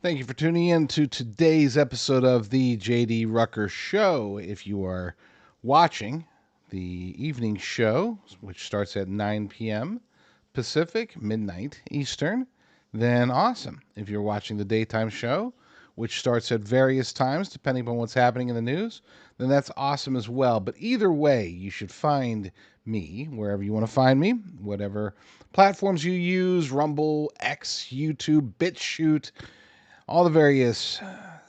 Thank you for tuning in to today's episode of the JD Rucker Show. If you are watching the evening show, which starts at 9 p.m. Pacific, midnight Eastern, then awesome. If you're watching the daytime show, which starts at various times depending on what's happening in the news, then that's awesome as well. But either way, you should find me wherever you want to find me, whatever platforms you use, Rumble, X, YouTube, BitChute, all the various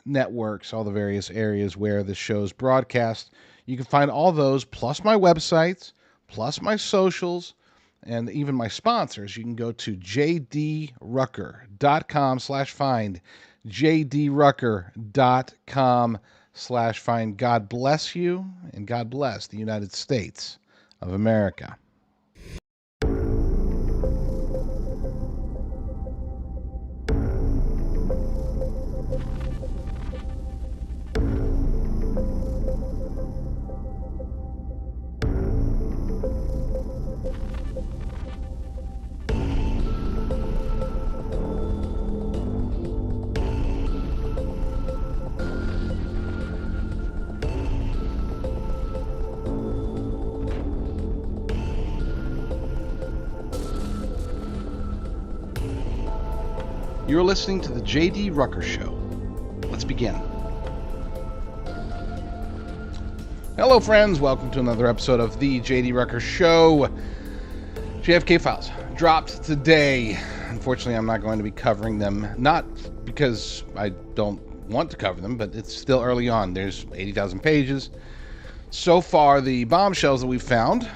networks, all the various areas where the show's broadcast. You can find all those, plus my websites, plus my socials, and even my sponsors. You can go to jdrucker.com/find, jdrucker.com/find. God bless you, and God bless the United States of America. You're listening to the JD Rucker Show. Let's begin. Hello, friends. Welcome to another episode of the JD Rucker Show. JFK files dropped today. Unfortunately, I'm not going to be covering them, not because I don't want to cover them, but it's still early on. There's 80,000 pages. So far, the bombshells that we found,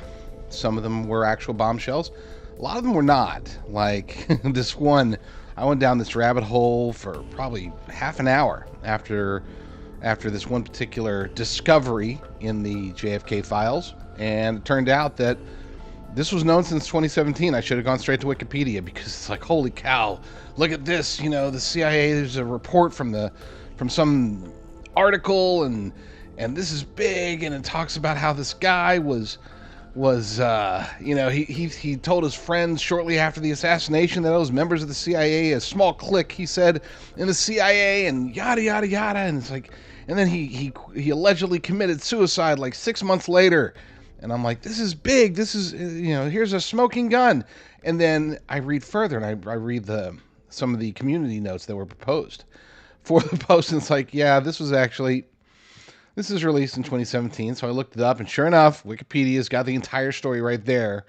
some of them were actual bombshells. A lot of them were not. Like this one, I went down this rabbit hole for probably half an hour after this one particular discovery in the JFK files, and it turned out that this was known since 2017. I should have gone straight to Wikipedia because it's like, holy cow, look at this. You know, the CIA, there's a report from some article, and this is big, and it talks about how this guy was he told his friends shortly after the assassination that those members of the CIA, a small clique, he said, in the CIA, and yada yada yada, and it's like, and then he allegedly committed suicide like 6 months later, and I'm like, this is big, this is, here's a smoking gun. And then I read further, and I read some of the community notes that were proposed for the post, and it's like, yeah, this is released in 2017, so I looked it up, and sure enough, Wikipedia's got the entire story right there.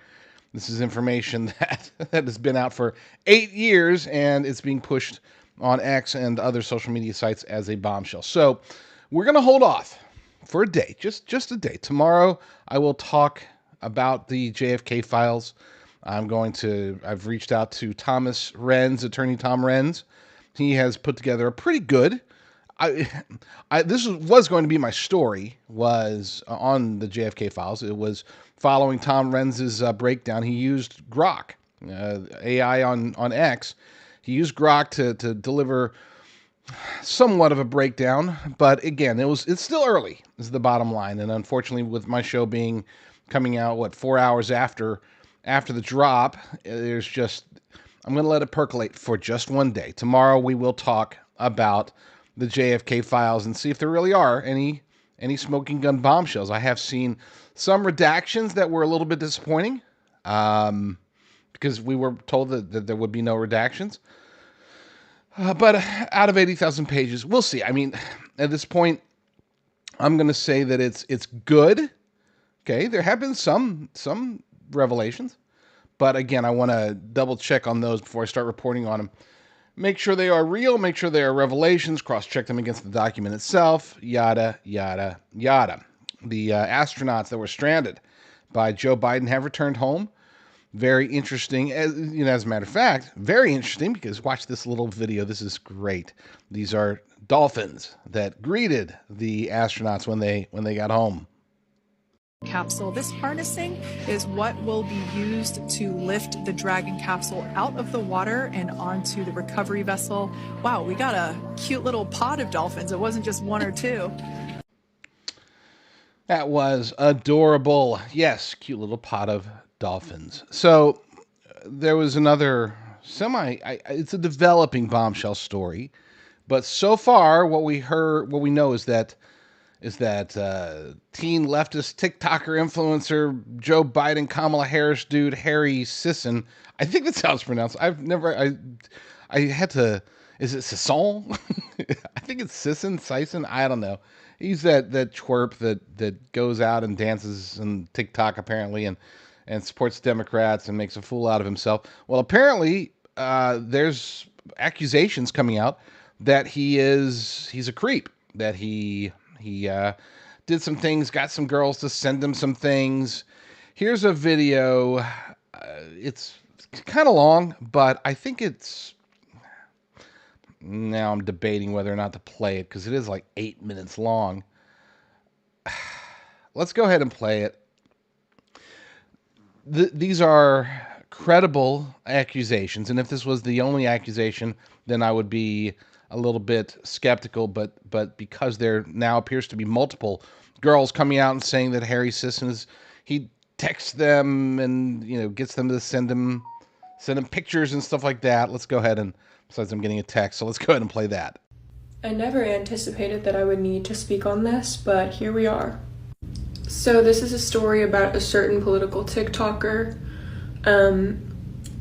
This is information that has been out for 8 years, and it's being pushed on X and other social media sites as a bombshell. So we're going to hold off for a day, just a day. Tomorrow, I will talk about the JFK files. I've reached out to Thomas Renz, attorney Tom Renz. He has put together a pretty good, this was going to be my story, was on the JFK files. It was following Tom Renz's breakdown. He used Grok, AI on X. He used Grok to deliver somewhat of a breakdown, but again, it's still early, is the bottom line. And unfortunately, with my show coming out 4 hours after the drop, I'm going to let it percolate for just one day. Tomorrow we will talk about the JFK files and see if there really are any smoking gun bombshells. I have seen some redactions that were a little bit disappointing, because we were told that there would be no redactions. But out of 80,000 pages, we'll see. I mean, at this point, I'm going to say that it's good. Okay, there have been some revelations, but again, I want to double check on those before I start reporting on them. Make sure they are real, make sure they are revelations, cross-check them against the document itself, yada, yada, yada. The astronauts that were stranded by Joe Biden have returned home. Very interesting. As a matter of fact, very interesting, because watch this little video. This is great. These are dolphins that greeted the astronauts when they got home. Capsule. This harnessing is what will be used to lift the Dragon capsule out of the water and onto the recovery vessel. Wow, we got a cute little pod of dolphins. It wasn't just one or two. That was adorable. Yes, cute little pod of dolphins. So there was another it's a developing bombshell story, But so far, what we know is that teen leftist TikToker influencer Joe Biden Kamala Harris dude Harry Sisson. I think that's how it's pronounced. I had to. Is it Sisson? I think it's Sisson. I don't know. He's that twerp that goes out and dances on TikTok apparently and supports Democrats and makes a fool out of himself. Well, apparently there's accusations coming out that he's a creep, that he did some things, got some girls to send him some things. Here's a video. It's kind of long, but I think it's... Now I'm debating whether or not to play it because it is like 8 minutes long. Let's go ahead and play it. These are credible accusations, and if this was the only accusation, then I would be a little bit skeptical, but because there now appears to be multiple girls coming out and saying that Harry Sisson he texts them and gets them to send him pictures and stuff like that. Let's go ahead and, besides I'm getting a text, so let's go ahead and play that. I never anticipated that I would need to speak on this, but here we are. So this is a story about a certain political TikToker,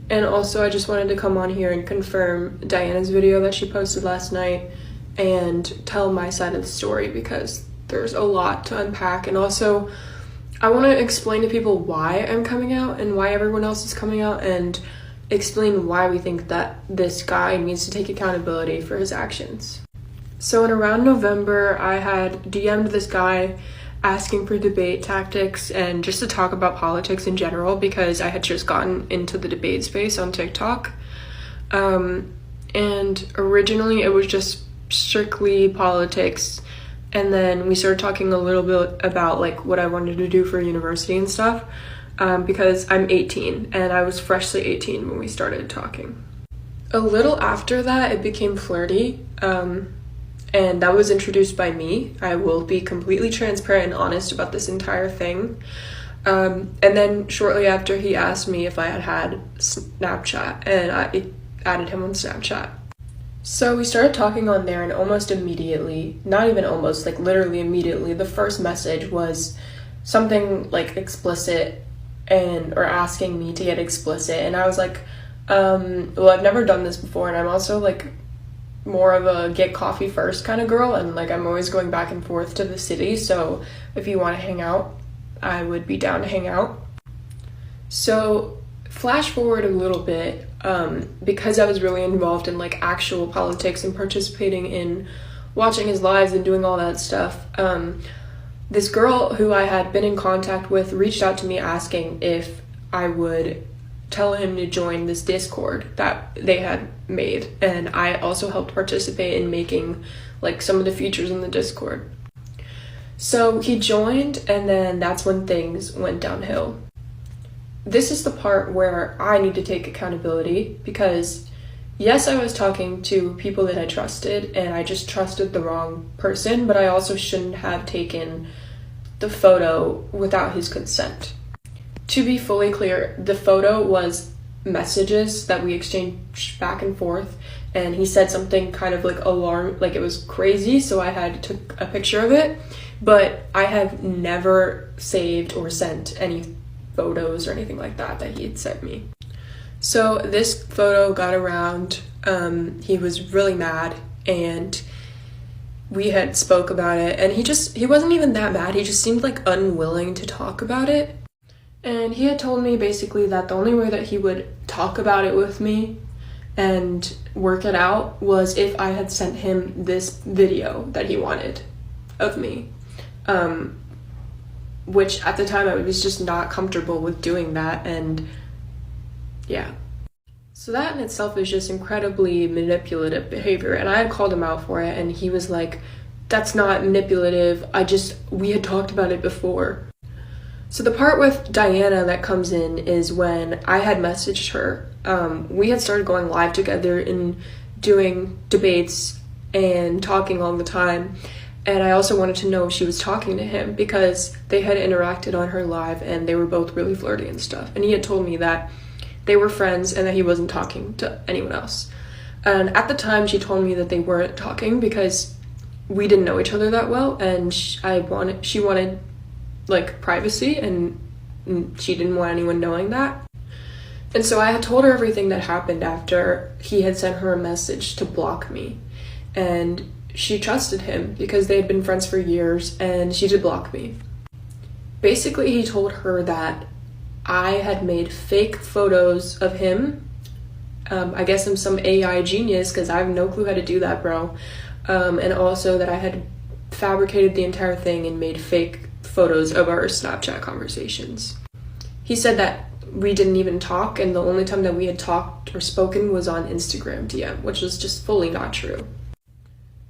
and also I just wanted to come on here and confirm Diana's video that she posted last night and tell my side of the story because there's a lot to unpack. And also I want to explain to people why I'm coming out and why everyone else is coming out, and explain why we think that this guy needs to take accountability for his actions. So in around November, I had DM'd this guy asking for debate tactics and just to talk about politics in general because I had just gotten into the debate space on TikTok. And originally it was just strictly politics, and then we started talking a little bit about like what I wanted to do for university and stuff, because I'm 18 and I was freshly 18 when we started talking. A little after that it became flirty, and that was introduced by me. I will be completely transparent and honest about this entire thing. And then shortly after, he asked me if I had Snapchat, and I added him on Snapchat. So we started talking on there, and almost immediately, not even almost, like literally immediately, the first message was something like explicit or asking me to get explicit. And I was like, well, I've never done this before, and I'm also like more of a get coffee first kind of girl, and like I'm always going back and forth to the city, so if you want to hang out, I would be down to hang out. So flash forward a little bit, because I was really involved in like actual politics and participating in watching his lives and doing all that stuff, this girl who I had been in contact with reached out to me asking if I would tell him to join this Discord that they had made, and I also helped participate in making like some of the features in the Discord. So he joined, and then that's when things went downhill. This is the part where I need to take accountability, because yes, I was talking to people that I trusted and I just trusted the wrong person, but I also shouldn't have taken the photo without his consent. To be fully clear, the photo was messages that we exchanged back and forth, and he said something kind of like like it was crazy, so I had took a picture of it, but I have never saved or sent any photos or anything like that he had sent me. So this photo got around, he was really mad, and we had spoke about it, and he wasn't even that mad, he just seemed like unwilling to talk about it. And he had told me basically that the only way that he would talk about it with me and work it out was if I had sent him this video that he wanted of me, which at the time I was just not comfortable with doing that, and yeah. So that in itself is just incredibly manipulative behavior, and I had called him out for it, and he was like, that's not manipulative, we had talked about it before. So the part with Diana that comes in is when I had messaged her. We had started going live together and doing debates and talking all the time. And I also wanted to know if she was talking to him because they had interacted on her live and they were both really flirty and stuff. And he had told me that they were friends and that he wasn't talking to anyone else. And at the time, she told me that they weren't talking because we didn't know each other that well, and she wanted like privacy, and she didn't want anyone knowing that. And so I had told her everything that happened after he had sent her a message to block me. And she trusted him because they had been friends for years, and she did block me. Basically, he told her that I had made fake photos of him. I guess I'm some AI genius because I have no clue how to do that, bro. And also that I had fabricated the entire thing and made fake photos of our Snapchat conversations. He said that we didn't even talk, and the only time that we had talked or spoken was on Instagram DM, which was just fully not true.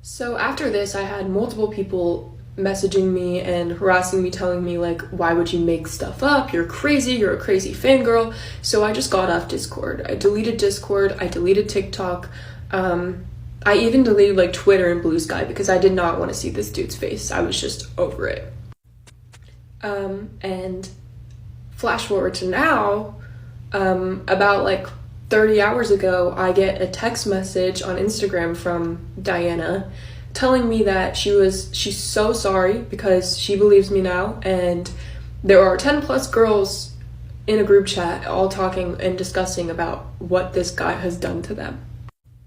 So after this, I had multiple people messaging me and harassing me, telling me like, why would you make stuff up? You're crazy, you're a crazy fangirl. So I just got off Discord. I deleted Discord, I deleted TikTok. I even deleted like Twitter and Blue Sky because I did not want to see this dude's face. I was just over it. And flash forward to now, about like 30 hours ago, I get a text message on Instagram from Diana telling me that she's so sorry because she believes me now, and there are 10 plus girls in a group chat all talking and discussing about what this guy has done to them.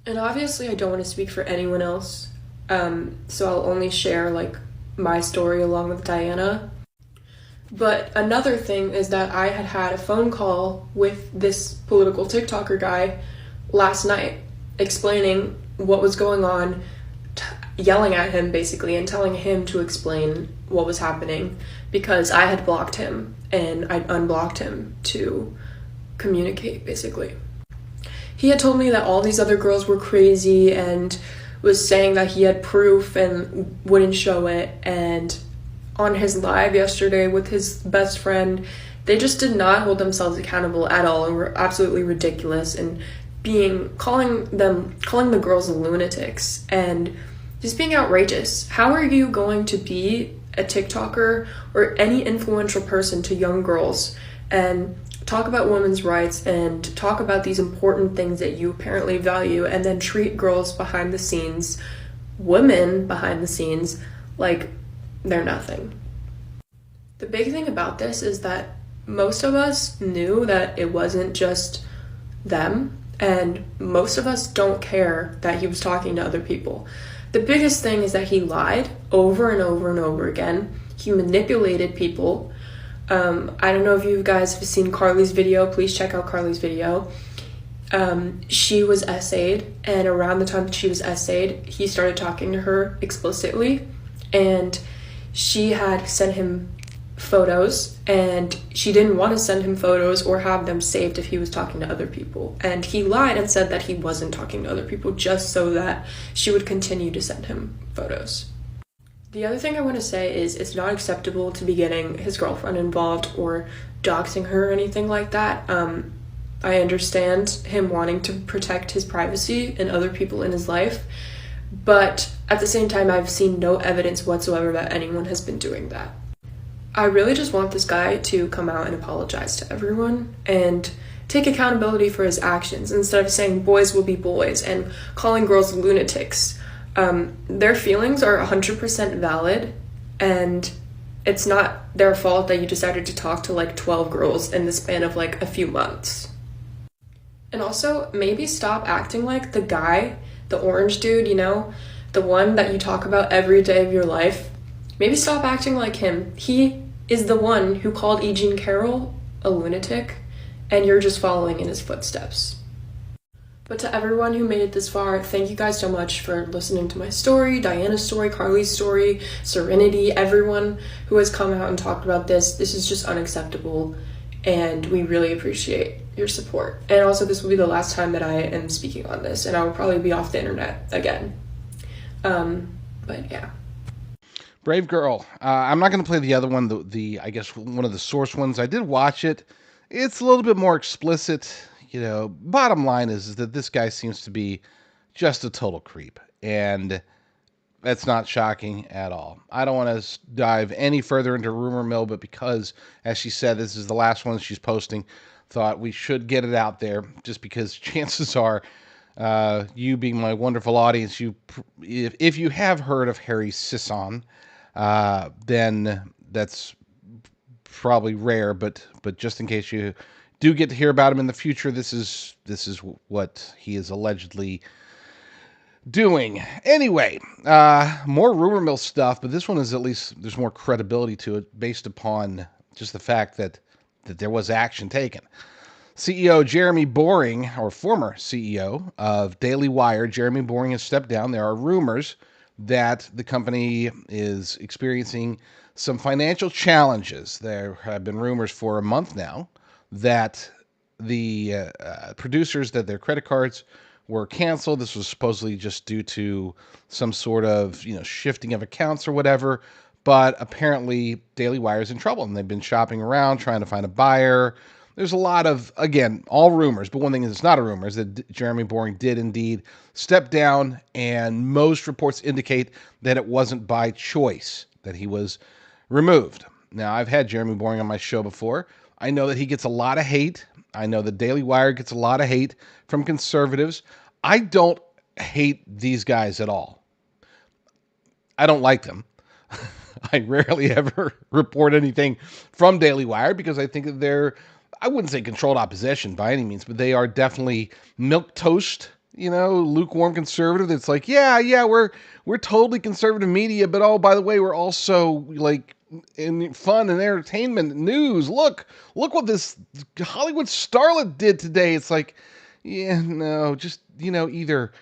And obviously I don't want to speak for anyone else, so I'll only share like my story along with Diana. But another thing is that I had a phone call with this political TikToker guy last night explaining what was going on, yelling at him basically and telling him to explain what was happening because I had blocked him and I'd unblocked him to communicate basically. He had told me that all these other girls were crazy and was saying that he had proof and wouldn't show it, and on his live yesterday with his best friend, they just did not hold themselves accountable at all and were absolutely ridiculous and calling the girls lunatics and just being outrageous. How are you going to be a TikToker or any influential person to young girls and talk about women's rights and talk about these important things that you apparently value, and then treat girls behind the scenes, women behind the scenes, like they're nothing? The big thing about this is that most of us knew that it wasn't just them, and most of us don't care that he was talking to other people. The biggest thing is that he lied over and over and over again. He manipulated people. I don't know if you guys have seen Carly's video. Please check out Carly's video. She was essayed, and around the time that she was essayed, he started talking to her explicitly, and she had sent him photos, and she didn't want to send him photos or have them saved if he was talking to other people. And he lied and said that he wasn't talking to other people just so that she would continue to send him photos. The other thing I want to say is it's not acceptable to be getting his girlfriend involved or doxing her or anything like that. I understand him wanting to protect his privacy and other people in his life, but at the same time, I've seen no evidence whatsoever that anyone has been doing that. I really just want this guy to come out and apologize to everyone and take accountability for his actions instead of saying boys will be boys and calling girls lunatics. Their feelings are 100% valid, and it's not their fault that you decided to talk to like 12 girls in the span of like a few months. And also, maybe stop acting like the guy, the orange dude, you know, the one that you talk about every day of your life. Maybe stop acting like him. He is the one who called E. Jean Carroll a lunatic, and you're just following in his footsteps. But to everyone who made it this far, thank you guys so much for listening to my story, Diana's story, Carly's story, Serenity, everyone who has come out and talked about this. This is just unacceptable, and we really appreciate your support. And also, this will be the last time that I am speaking on this, and I will probably be off the internet again. But yeah. Brave girl. I'm not going to play the other one, the I guess one of the source ones. I did watch it. It's a little bit more explicit. You know, bottom line is that this guy seems to be just a total creep, and that's not shocking at all. I don't want to dive any further into rumor mill, but because, as she said, this is the last one she's posting, thought we should get it out there just because chances are You being my wonderful audience, if you have heard of Harry Sisson, then that's probably rare, but just in case you do get to hear about him in the future, this is what he is allegedly doing. Anyway, more rumor mill stuff, but this one is at least there's more credibility to it based upon just the fact that there was action taken. CEO Jeremy Boring, or former CEO of Daily Wire, Jeremy Boring has stepped down. There are rumors that the company is experiencing some financial challenges. There have been rumors for a month now that the producers, that their credit cards were canceled. This was supposedly just due to some sort of shifting of accounts or whatever. But apparently, Daily Wire is in trouble, and they've been shopping around trying to find a buyer. There's a lot of, again, all rumors, but one thing that's not a rumor is that Jeremy Boring did indeed step down, and most reports indicate that it wasn't by choice that he was removed. Now, I've had Jeremy Boring on my show before. I know that he gets a lot of hate. I know the Daily Wire gets a lot of hate from conservatives. I don't hate these guys at all. I don't like them. I rarely ever report anything from Daily Wire because I think that they're, I wouldn't say controlled opposition by any means, but they are definitely milquetoast, lukewarm conservative. That's like, yeah, we're totally conservative media, but oh, by the way, we're also like in fun and entertainment news. Look what this Hollywood starlet did today. It's like, yeah, no, just either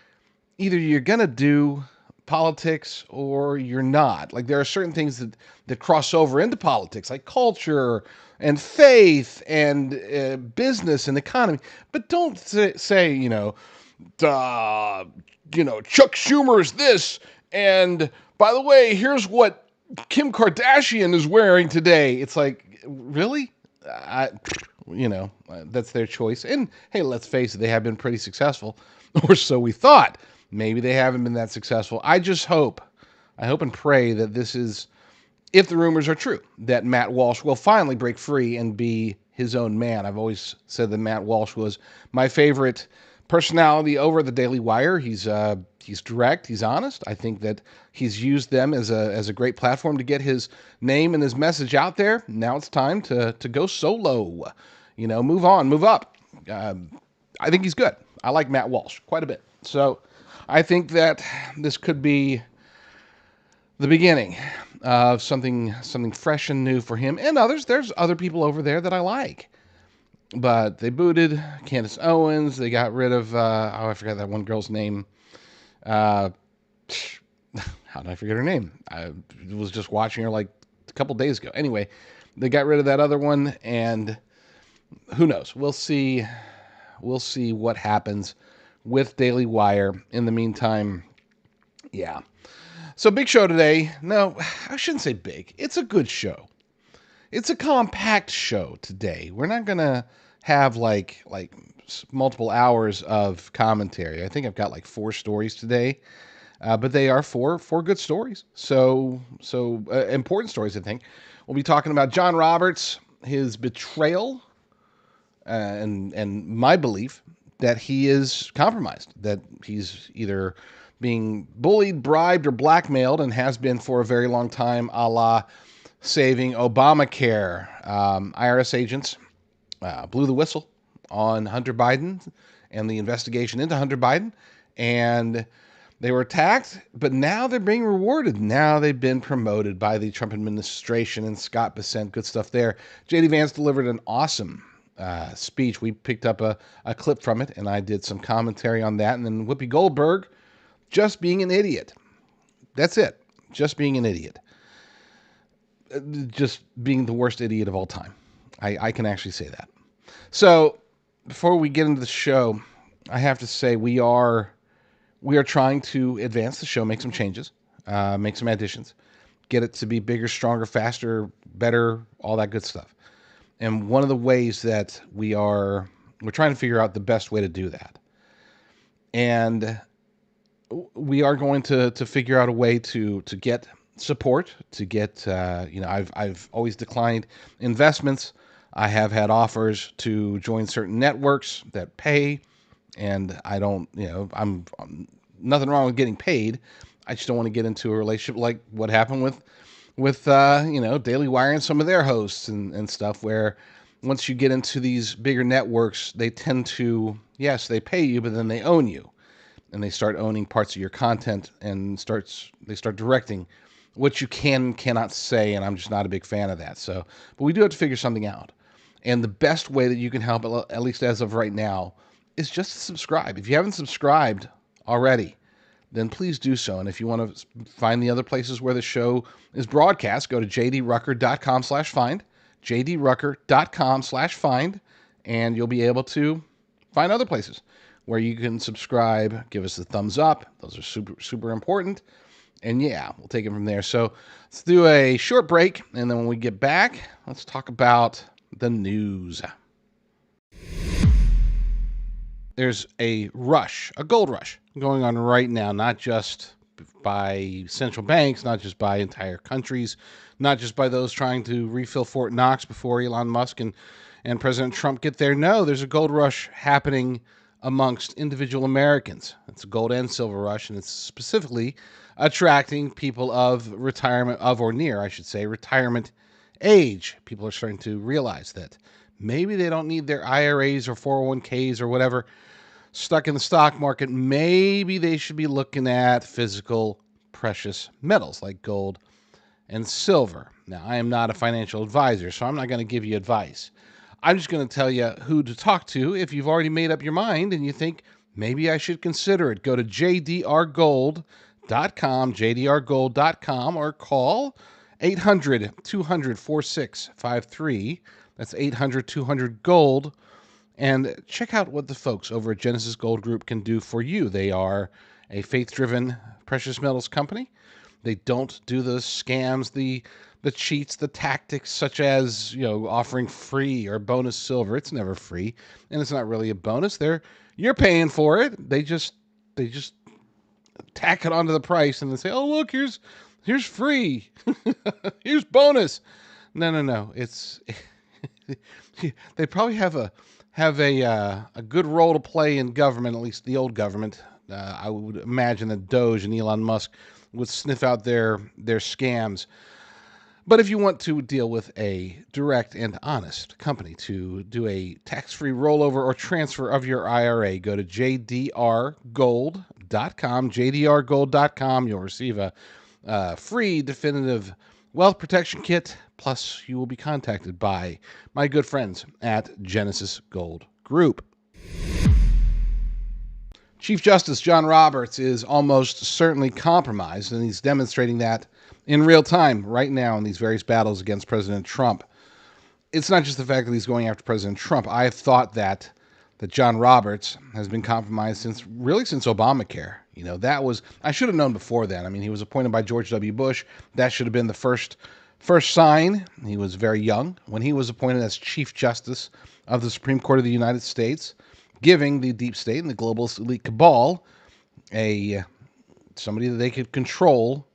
you're gonna do politics or you're not. Like there are certain things that cross over into politics, like culture and faith and business and economy. But don't say Chuck Schumer's this, and by the way, here's what Kim Kardashian is wearing today. It's like, really? That's their choice. And hey, let's face it, they have been pretty successful, or so we thought. Maybe they haven't been that successful. I hope and pray that this is, if the rumors are true, that Matt Walsh will finally break free and be his own man. I've always said that Matt Walsh was my favorite personality over the Daily Wire. He's direct, he's honest. I think that he's used them as a great platform to get his name and his message out there. Now it's time to go solo. Move on, move up. I think he's good. I like Matt Walsh quite a bit. So I think that this could be the beginning of something fresh and new for him and others. There's other people over there that I like. But they booted Candace Owens. They got rid of, I forgot that one girl's name. How did I forget her name? I was just watching her like a couple days ago. Anyway, they got rid of that other one, and who knows? We'll see what happens with Daily Wire. In the meantime, yeah. So big show today. No, I shouldn't say big. It's a good show. It's a compact show today. We're not going to have like multiple hours of commentary. I think I've got like 4 stories today, but they are four good stories. So important stories, I think. We'll be talking about John Roberts, his betrayal, and my belief that he is compromised, that he's either being bullied, bribed, or blackmailed, and has been for a very long time, a la saving Obamacare. IRS agents blew the whistle on Hunter Biden and the investigation into Hunter Biden, and they were attacked, but now they're being rewarded. Now they've been promoted by the Trump administration, and Scott Bessent, good stuff there. JD Vance delivered an awesome speech. We picked up a clip from it, and I did some commentary on that. And then Whoopi Goldberg, just being an idiot. That's it. Just being an idiot. Just being the worst idiot of all time. I can actually say that. So before we get into the show, I have to say we are trying to advance the show, make some changes, make some additions, get it to be bigger, stronger, faster, better, all that good stuff. And one of the ways that we're trying to figure out the best way to do that. And we are going to figure out a way to get support, to get, I've always declined investments. I have had offers to join certain networks that pay. And I don't, I'm nothing wrong with getting paid. I just don't want to get into a relationship like what happened with Daily Wire and some of their hosts and stuff, where once you get into these bigger networks, they tend to, yes, they pay you, but then they own you, and they start owning parts of your content, and they start directing what you cannot say, and I'm just not a big fan of that. So, but we do have to figure something out. And the best way that you can help, at least as of right now, is just to subscribe. If you haven't subscribed already, then please do so. And if you want to find the other places where the show is broadcast, go to jdrucker.com/find, jdrucker.com/find, and you'll be able to find other places where you can subscribe, give us the thumbs up. Those are super, super important. And yeah, we'll take it from there. So let's do a short break. And then when we get back, let's talk about the news. There's a gold rush going on right now, not just by central banks, not just by entire countries, not just by those trying to refill Fort Knox before Elon Musk and President Trump get there. No, there's a gold rush happening amongst individual Americans. It's a gold and silver rush, and it's specifically attracting people of retirement, retirement age. People are starting to realize that maybe they don't need their IRAs or 401ks or whatever stuck in the stock market. Maybe they should be looking at physical precious metals like gold and silver. Now, I am not a financial advisor, so I'm not going to give you advice. I'm just going to tell you who to talk to if you've already made up your mind and you think maybe I should consider it. Go to jdrgold.com, jdrgold.com, or call 800-200-4653. That's 800-200-GOLD. And check out what the folks over at Genesis Gold Group can do for you. They are a faith-driven precious metals company. They don't do the scams, the cheats, the tactics, such as offering free or bonus silver. It's never free, and it's not really a bonus. You're paying for it. They just tack it onto the price and then say, "Oh, look, here's free, here's bonus." No. It's they probably have a good role to play in government, at least the old government. I would imagine that Doge and Elon Musk would sniff out their scams. But if you want to deal with a direct and honest company to do a tax-free rollover or transfer of your IRA, go to jdrgold.com, jdrgold.com. You'll receive a free definitive wealth protection kit, plus you will be contacted by my good friends at Genesis Gold Group. Chief Justice John Roberts is almost certainly compromised, and he's demonstrating that in real time right now in these various battles against President Trump. It's not just the fact that he's going after President Trump. I have thought that John Roberts has been compromised since Obamacare. I should have known before then. I mean, he was appointed by George W. Bush. That should have been the first sign. He was very young when he was appointed as Chief Justice of the Supreme Court of the United States, giving the deep state and the globalist elite cabal somebody that they could control,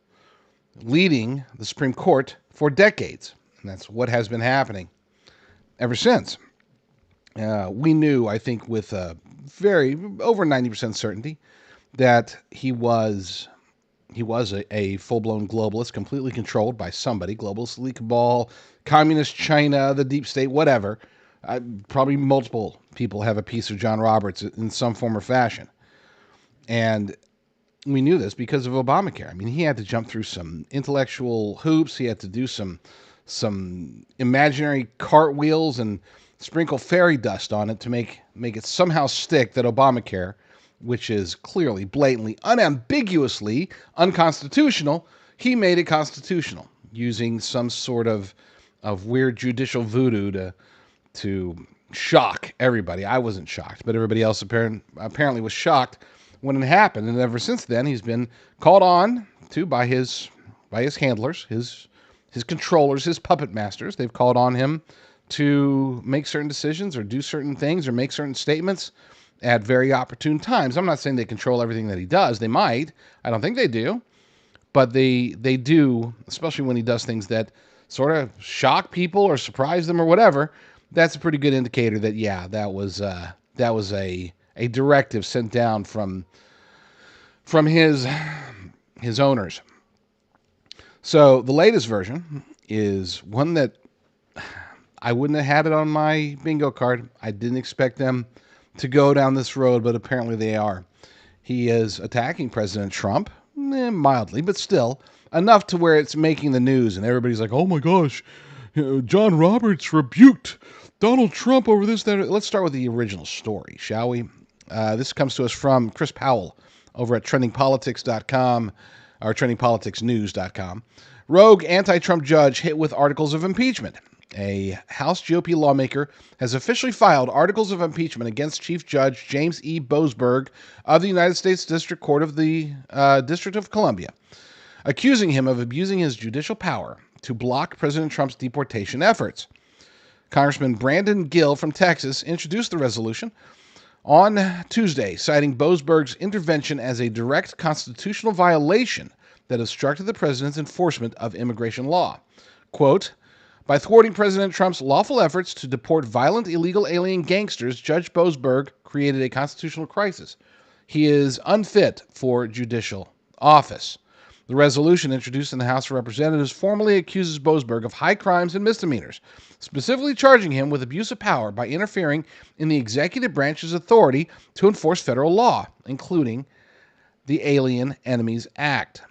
leading the Supreme Court for decades. And that's what has been happening ever since. We knew, I think, with over 90% certainty, that he was a full-blown globalist, completely controlled by somebody, globalist elite cabal, communist China, the deep state, whatever. Probably multiple people have a piece of John Roberts in some form or fashion. And we knew this because of Obamacare. I mean, he had to jump through some intellectual hoops. He had to do some imaginary cartwheels and sprinkle fairy dust on it to make it somehow stick that Obamacare, which is clearly, blatantly, unambiguously unconstitutional, he made it constitutional using some sort of weird judicial voodoo to shock everybody. I wasn't shocked, but everybody else apparently was shocked when it happened. And ever since then, he's been called on to by his handlers, his controllers, his puppet masters. They've called on him to make certain decisions or do certain things or make certain statements at very opportune times. I'm not saying they control everything that he does. They might. I don't think they do. But they do, especially when he does things that sort of shock people or surprise them or whatever. That's a pretty good indicator that, yeah, that was a a directive sent down from his owners. So the latest version is one that I wouldn't have had it on my bingo card. I didn't expect them to go down this road, but apparently they are. He is attacking President Trump, mildly, but still enough to where it's making the news, and everybody's like, oh my gosh, John Roberts rebuked Donald Trump over this, that. Let's start with the original story, shall we? This comes to us from Chris Powell over at trendingpolitics.com, or trendingpoliticsnews.com. Rogue anti-Trump judge hit with articles of impeachment. A House GOP lawmaker has officially filed articles of impeachment against Chief Judge James E. Boasberg of the United States District Court of the District of Columbia, accusing him of abusing his judicial power to block President Trump's deportation efforts. Congressman Brandon Gill from Texas introduced the resolution on Tuesday, citing Boasberg's intervention as a direct constitutional violation that obstructed the president's enforcement of immigration law. Quote, by thwarting President Trump's lawful efforts to deport violent illegal alien gangsters, Judge Boasberg created a constitutional crisis. He is unfit for judicial office. The resolution introduced in the House of Representatives formally accuses Boasberg of high crimes and misdemeanors, specifically charging him with abuse of power by interfering in the executive branch's authority to enforce federal law, including the Alien Enemies Act.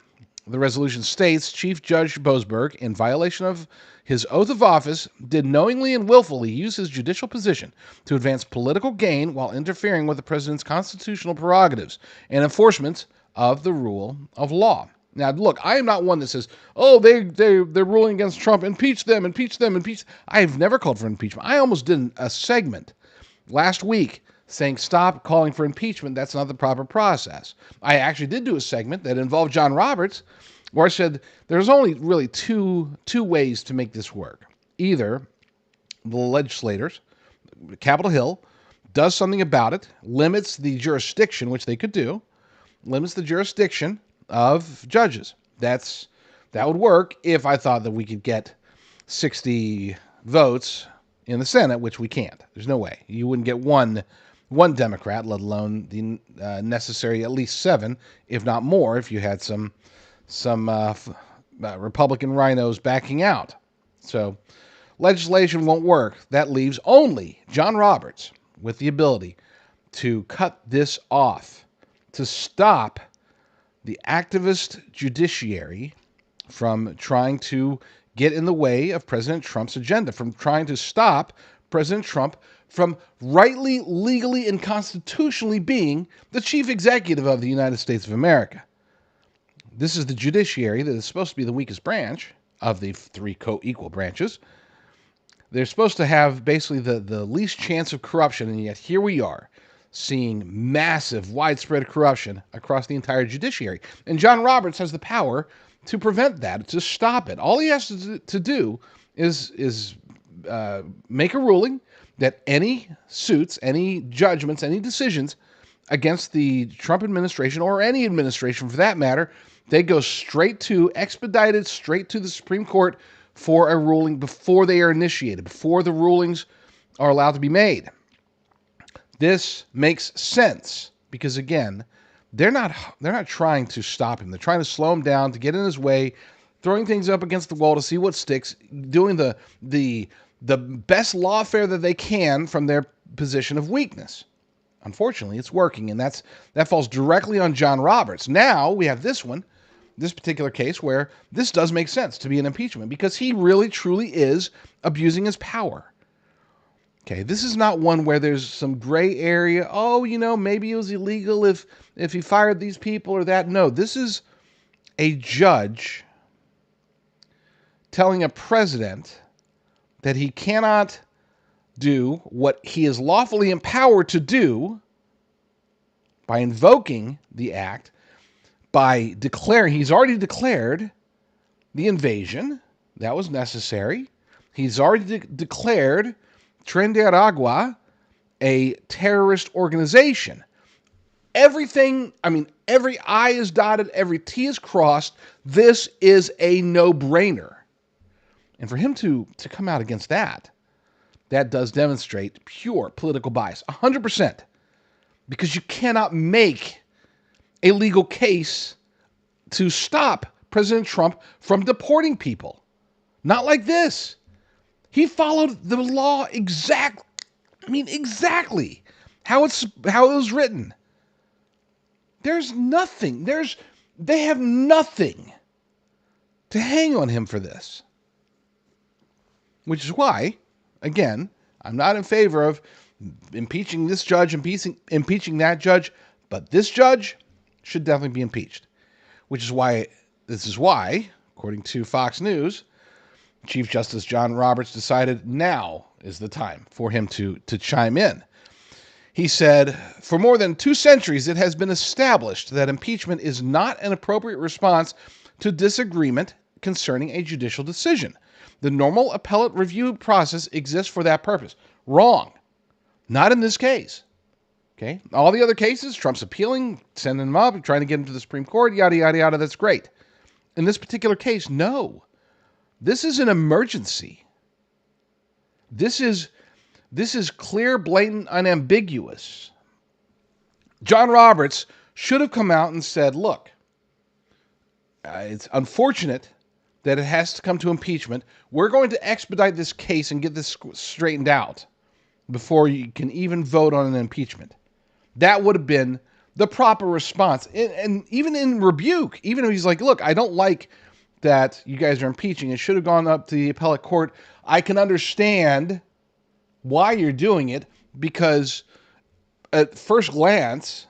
The resolution states Chief Judge Boasberg, in violation of his oath of office, did knowingly and willfully use his judicial position to advance political gain while interfering with the president's constitutional prerogatives and enforcement of the rule of law. Now, look, I am not one that says, oh, they're ruling against Trump, impeach them, impeach them, impeach. I have never called for impeachment. I almost did a segment last week saying stop calling for impeachment. That's not the proper process. I actually did do a segment that involved John Roberts where I said there's only really two ways to make this work. Either the legislators, Capitol Hill, does something about it, limits the jurisdiction, which they could do, limits the jurisdiction of judges. That would work if I thought that we could get 60 votes in the Senate, which we can't. There's no way. You wouldn't get one Democrat, let alone the necessary at least 7, if not more, if you had some Republican rhinos backing out. So legislation won't work. That leaves only John Roberts with the ability to cut this off, to stop the activist judiciary from trying to get in the way of President Trump's agenda, from trying to stop President Trump from rightly, legally, and constitutionally being the chief executive of the United States of America. This is the judiciary that is supposed to be the weakest branch of the 3 co-equal branches. They're supposed to have basically the least chance of corruption, and yet here we are seeing massive, widespread corruption across the entire judiciary. And John Roberts has the power to prevent that, to stop it. All he has to do is make a ruling that any suits, any judgments, any decisions against the Trump administration, or any administration for that matter, they go expedited straight to the Supreme Court for a ruling before they are initiated, before the rulings are allowed to be made. This makes sense because, again, they're not trying to stop him. They're trying to slow him down, to get in his way, throwing things up against the wall to see what sticks, doing the best lawfare that they can from their position of weakness. Unfortunately, it's working, and that falls directly on John Roberts. Now we have this particular case where this does make sense to be an impeachment because he really, truly is abusing his power. Okay, this is not one where there's some gray area. Oh, maybe it was illegal if he fired these people or that. No, this is a judge telling a president that he cannot do what he is lawfully empowered to do by invoking the act, by declaring, he's already declared the invasion. That was necessary. He's already declared Tren de Aragua a terrorist organization. Every I is dotted, every T is crossed. This is a no-brainer. And for him to come out against that does demonstrate pure political bias, 100%. because you cannot make a legal case to stop President Trump from deporting people. Not like this. He followed the law exactly how it was written. There's nothing. They have nothing to hang on him for this. Which is why, again, I'm not in favor of impeaching this judge, impeaching that judge, but this judge should definitely be impeached. This is why, according to Fox News, Chief Justice John Roberts decided now is the time for him to chime in. He said, for more than 2 centuries, it has been established that impeachment is not an appropriate response to disagreement concerning a judicial decision. The normal appellate review process exists for that purpose. Wrong. Not in this case. Okay? All the other cases, Trump's appealing, sending him up, trying to get him to the Supreme Court, yada, yada, yada, that's great. In this particular case, no. This is an emergency. This is clear, blatant, unambiguous. John Roberts should have come out and said, look, it's unfortunate that it has to come to impeachment. We're going to expedite this case and get this straightened out before you can even vote on an impeachment. That would have been the proper response. And even in rebuke, even if he's like, look, I don't like that you guys are impeaching. It should have gone up to the appellate court. I can understand why you're doing it, because at first glance,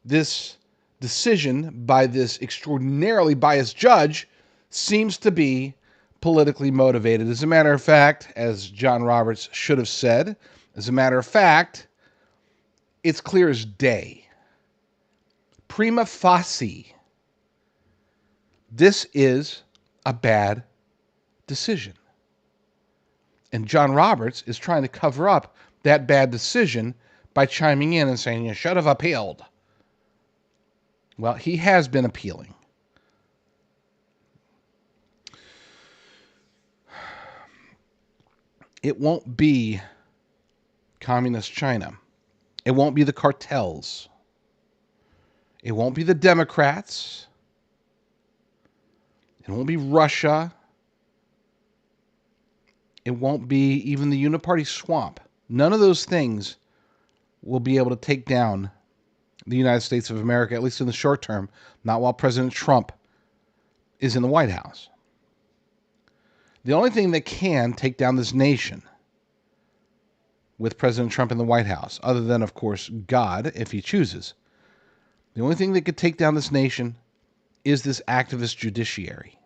this decision by this extraordinarily biased judge seems to be politically motivated. As a matter of fact, as John Roberts should have said, as a matter of fact, it's clear as day. Prima facie, this is a bad decision. And John Roberts is trying to cover up that bad decision by chiming in and saying, you should have appealed. Well, he has been appealing. It won't be communist China. It won't be the cartels. It won't be the Democrats. It won't be Russia. It won't be even the uniparty swamp. None of those things will be able to take down the United States of America, at least in the short term, not while President Trump is in the White House. The only thing that can take down this nation with President Trump in the White House, other than, of course, God, if he chooses, the only thing that could take down this nation is this activist judiciary.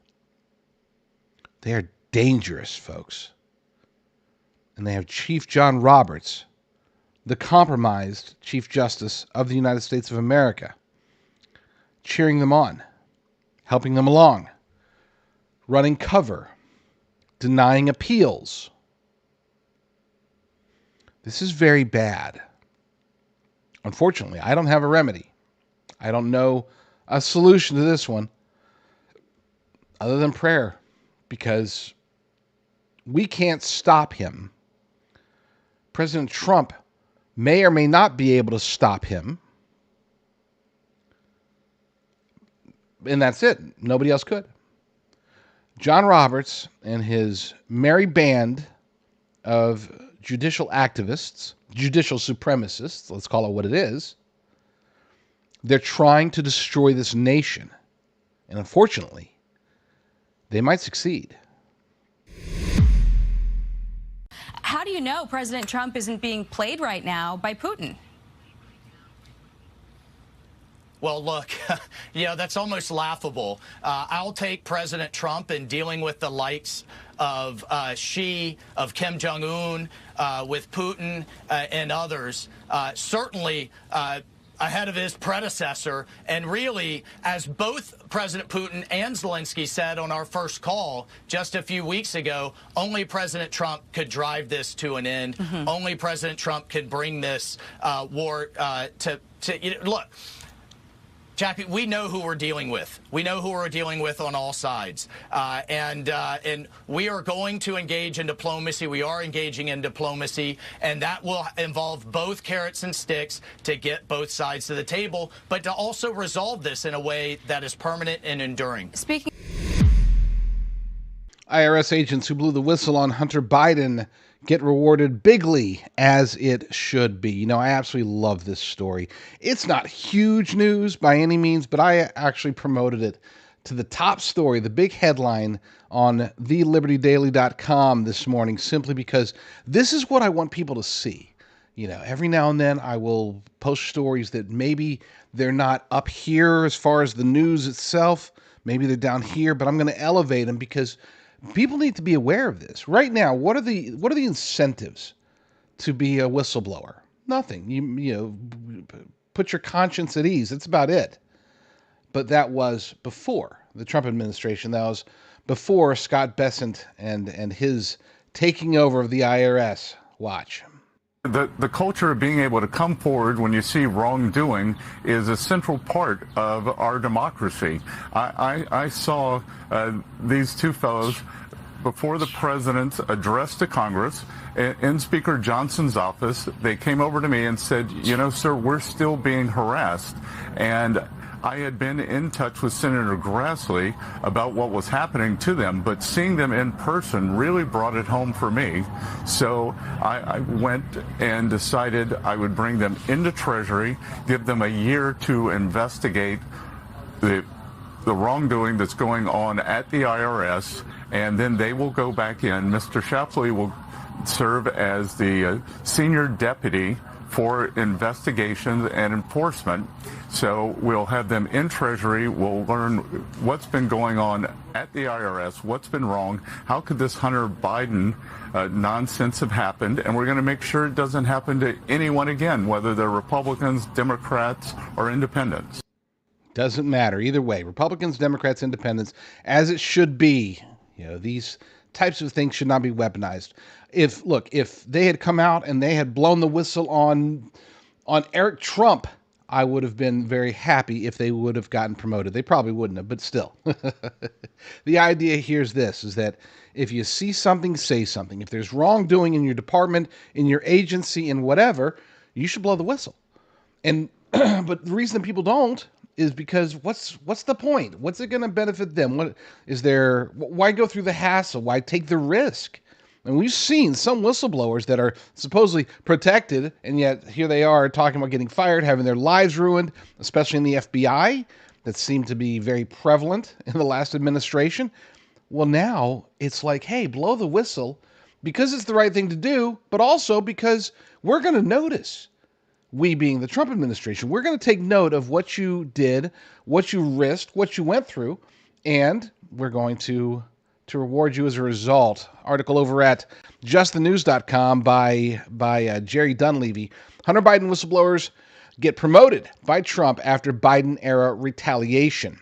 They are dangerous, folks. And they have Chief John Roberts, the compromised Chief Justice of the United States of America, cheering them on, helping them along, running cover, denying appeals. This is very bad. Unfortunately, I don't have a remedy. I don't know a solution to this one other than prayer, because we can't stop him. President Trump may or may not be able to stop him. And that's it. Nobody else could. John Roberts and his merry band of judicial activists, judicial supremacists, let's call it what it is, they're trying to destroy this nation. And unfortunately, they might succeed. How do you know President Trump isn't being played right now by Putin? Well, look, that's almost laughable. I'll take President Trump in dealing with the likes of Xi, of Kim Jong-un, with Putin and others. Certainly ahead of his predecessor. And really, as both President Putin and Zelensky said on our first call just a few weeks ago, only President Trump could drive this to an end. Mm-hmm. Only President Trump could bring this war look. Jackie, we know who we're dealing with. We know who we're dealing with on all sides. And we are going to engage in diplomacy. We are engaging in diplomacy, and that will involve both carrots and sticks to get both sides to the table, but to also resolve this in a way that is permanent and enduring. Speaking. IRS agents who blew the whistle on Hunter Biden get rewarded bigly, as it should be. You know, I absolutely love this story. It's not huge news by any means, but I actually promoted it to the top story, the big headline on thelibertydaily.com this morning, simply because this is what I want people to see. You know, every now and then I will post stories that maybe they're not up here as far as the news itself. Maybe they're down here, but I'm going to elevate them because people need to be aware of this. Right now, what are the incentives to be a whistleblower? Nothing. You know, put your conscience at ease. That's about it. But that was before the Trump administration. That was before Scott Bessent and his taking over of the IRS. Watch. The culture of being able to come forward when you see wrongdoing is a central part of our democracy. I saw these two fellows before the president's address to Congress in Speaker Johnson's office. They came over to me and said, you know, sir, we're still being harassed. And I had been in touch with Senator Grassley about what was happening to them, but seeing them in person really brought it home for me. So I went and decided I would bring them into Treasury, give them a year to investigate the wrongdoing that's going on at the IRS, and then they will go back in. Mr. Shapley will serve as the senior deputy for investigations and enforcement. So we'll have them in Treasury. We'll learn what's been going on at the IRS, what's been wrong, how could this Hunter Biden nonsense have happened, and we're going to make sure it doesn't happen to anyone again, whether they're Republicans, Democrats, or independents. Doesn't matter. Either way, Republicans, Democrats, independents, as it should be. You know, these types of things should not be weaponized. If they had come out and they had blown the whistle on Eric Trump, I would have been very happy if they would have gotten promoted. They probably wouldn't have, but still. The idea here is this, is that if you see something, say something. If there's wrongdoing in your department, in your agency, in whatever, you should blow the whistle. And but the reason that people don't is because what's the point? What's it going to benefit them? Why go through the hassle? Why take the risk? And we've seen some whistleblowers that are supposedly protected, and yet here they are talking about getting fired, having their lives ruined, especially in the FBI. That seemed to be very prevalent in the last administration. Well, now it's like, hey, blow the whistle because it's the right thing to do, but also because we're going to notice. We being the Trump administration, we're going to take note of what you did, what you risked, what you went through, and we're going to reward you as a result. Article over at justthenews.com by Jerry Dunleavy. Hunter Biden whistleblowers get promoted by Trump after Biden-era retaliation.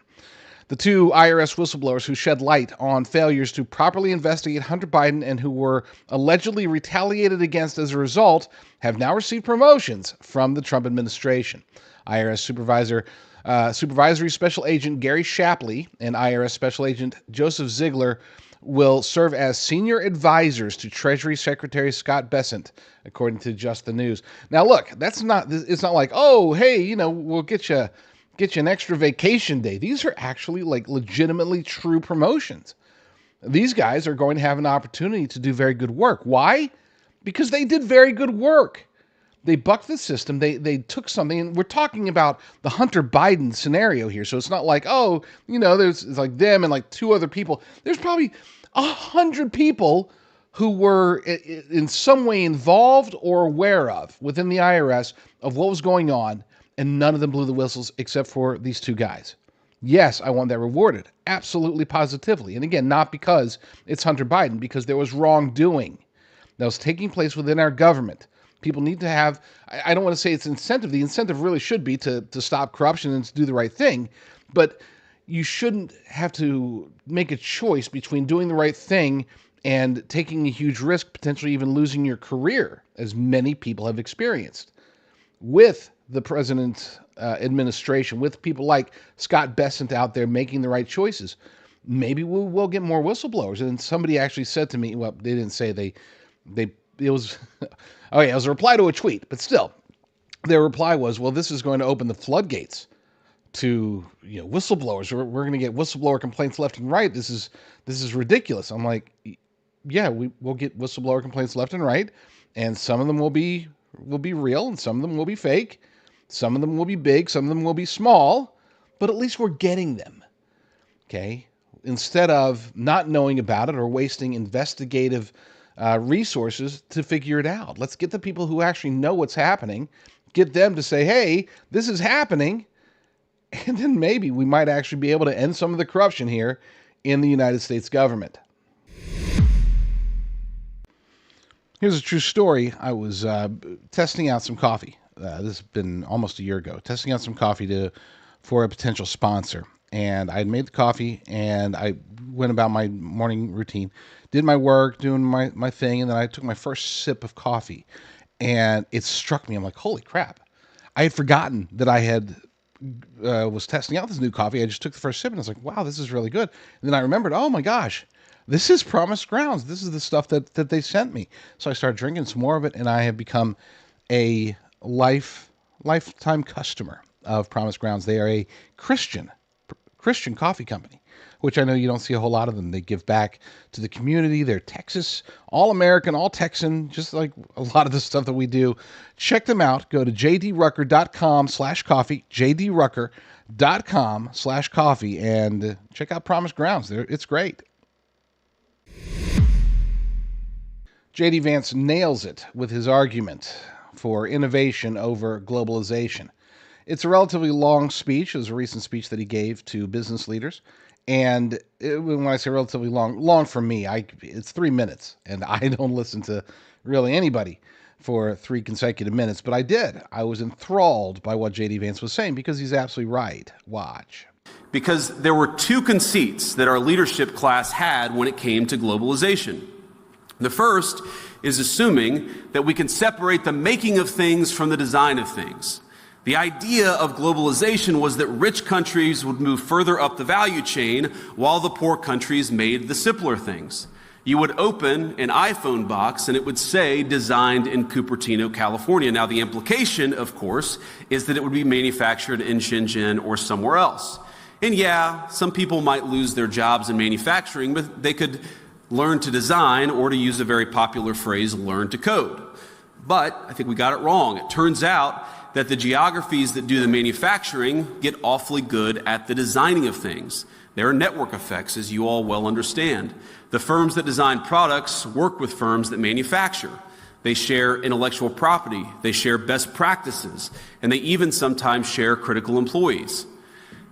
The two IRS whistleblowers who shed light on failures to properly investigate Hunter Biden and who were allegedly retaliated against as a result have now received promotions from the Trump administration. IRS Supervisory Special Agent Gary Shapley and IRS Special Agent Joseph Ziegler will serve as senior advisors to Treasury Secretary Scott Bessent, according to Just the News. Now, look, it's not like, oh, hey, we'll get you an extra vacation day. These are actually like legitimately true promotions. These guys are going to have an opportunity to do very good work. Why? Because they did very good work. They bucked the system. They took something, and we're talking about the Hunter Biden scenario here. So it's not like, it's like them and like two other people. There's probably 100 people who were in some way involved or aware of within the IRS of what was going on, and none of them blew the whistles except for these two guys. Yes, I want that rewarded. Absolutely, positively. And again, not because it's Hunter Biden, because there was wrongdoing that was taking place within our government. People need to have, I don't want to say it's incentive. The incentive really should be to stop corruption and to do the right thing. But you shouldn't have to make a choice between doing the right thing and taking a huge risk, potentially even losing your career, as many people have experienced. With the president administration, with people like Scott Bessent out there making the right choices, maybe we will get more whistleblowers. And somebody actually said to me, well, they didn't say it was, oh yeah, it was a reply to a tweet, but still, their reply was, well, this is going to open the floodgates to whistleblowers. We're going to get whistleblower complaints left and right. This is ridiculous. I'm like, yeah, we'll get whistleblower complaints left and right, and some of them will be real, and some of them will be fake. Some of them will be big, some of them will be small, but at least we're getting them. Okay, instead of not knowing about it or wasting investigative resources to figure it out. Let's get the people who actually know what's happening, get them to say, hey, this is happening, and then maybe we might actually be able to end some of the corruption here in the United States government. Here's a true story. I was testing out some coffee. This has been almost a year ago. Testing out some coffee for a potential sponsor. And I had made the coffee, and I went about my morning routine, did my work, doing my thing, and then I took my first sip of coffee. And it struck me. I'm like, holy crap. I had forgotten that I was testing out this new coffee. I just took the first sip, and I was like, wow, this is really good. And then I remembered, oh my gosh, this is Promised Grounds. This is the stuff that they sent me. So I started drinking some more of it, and I have become a lifetime customer of Promised Grounds. They are a Christian coffee company, which I know you don't see a whole lot of them. They give back to the community. They're Texas, all American, all Texan, just like a lot of the stuff that we do. Check them out. Go to jdrucker.com/coffee, jdrucker.com/coffee, and check out Promised Grounds. It's great. JD Vance nails it with his argument for innovation over globalization. It's a relatively long speech. It was a recent speech that he gave to business leaders. And when I say relatively long for me, it's 3 minutes. And I don't listen to really anybody for 3 consecutive minutes. But I did. I was enthralled by what JD Vance was saying because he's absolutely right. Watch. Because there were 2 conceits that our leadership class had when it came to globalization. The first is assuming that we can separate the making of things from the design of things. The idea of globalization was that rich countries would move further up the value chain while the poor countries made the simpler things. You would open an iPhone box and it would say designed in Cupertino, California. Now the implication, of course, is that it would be manufactured in Shenzhen or somewhere else. And yeah, some people might lose their jobs in manufacturing, but they could learn to design, or to use a very popular phrase, learn to code. But I think we got it wrong. It turns out that the geographies that do the manufacturing get awfully good at the designing of things. There are network effects, as you all well understand. The firms that design products work with firms that manufacture. They share intellectual property, they share best practices, and they even sometimes share critical employees.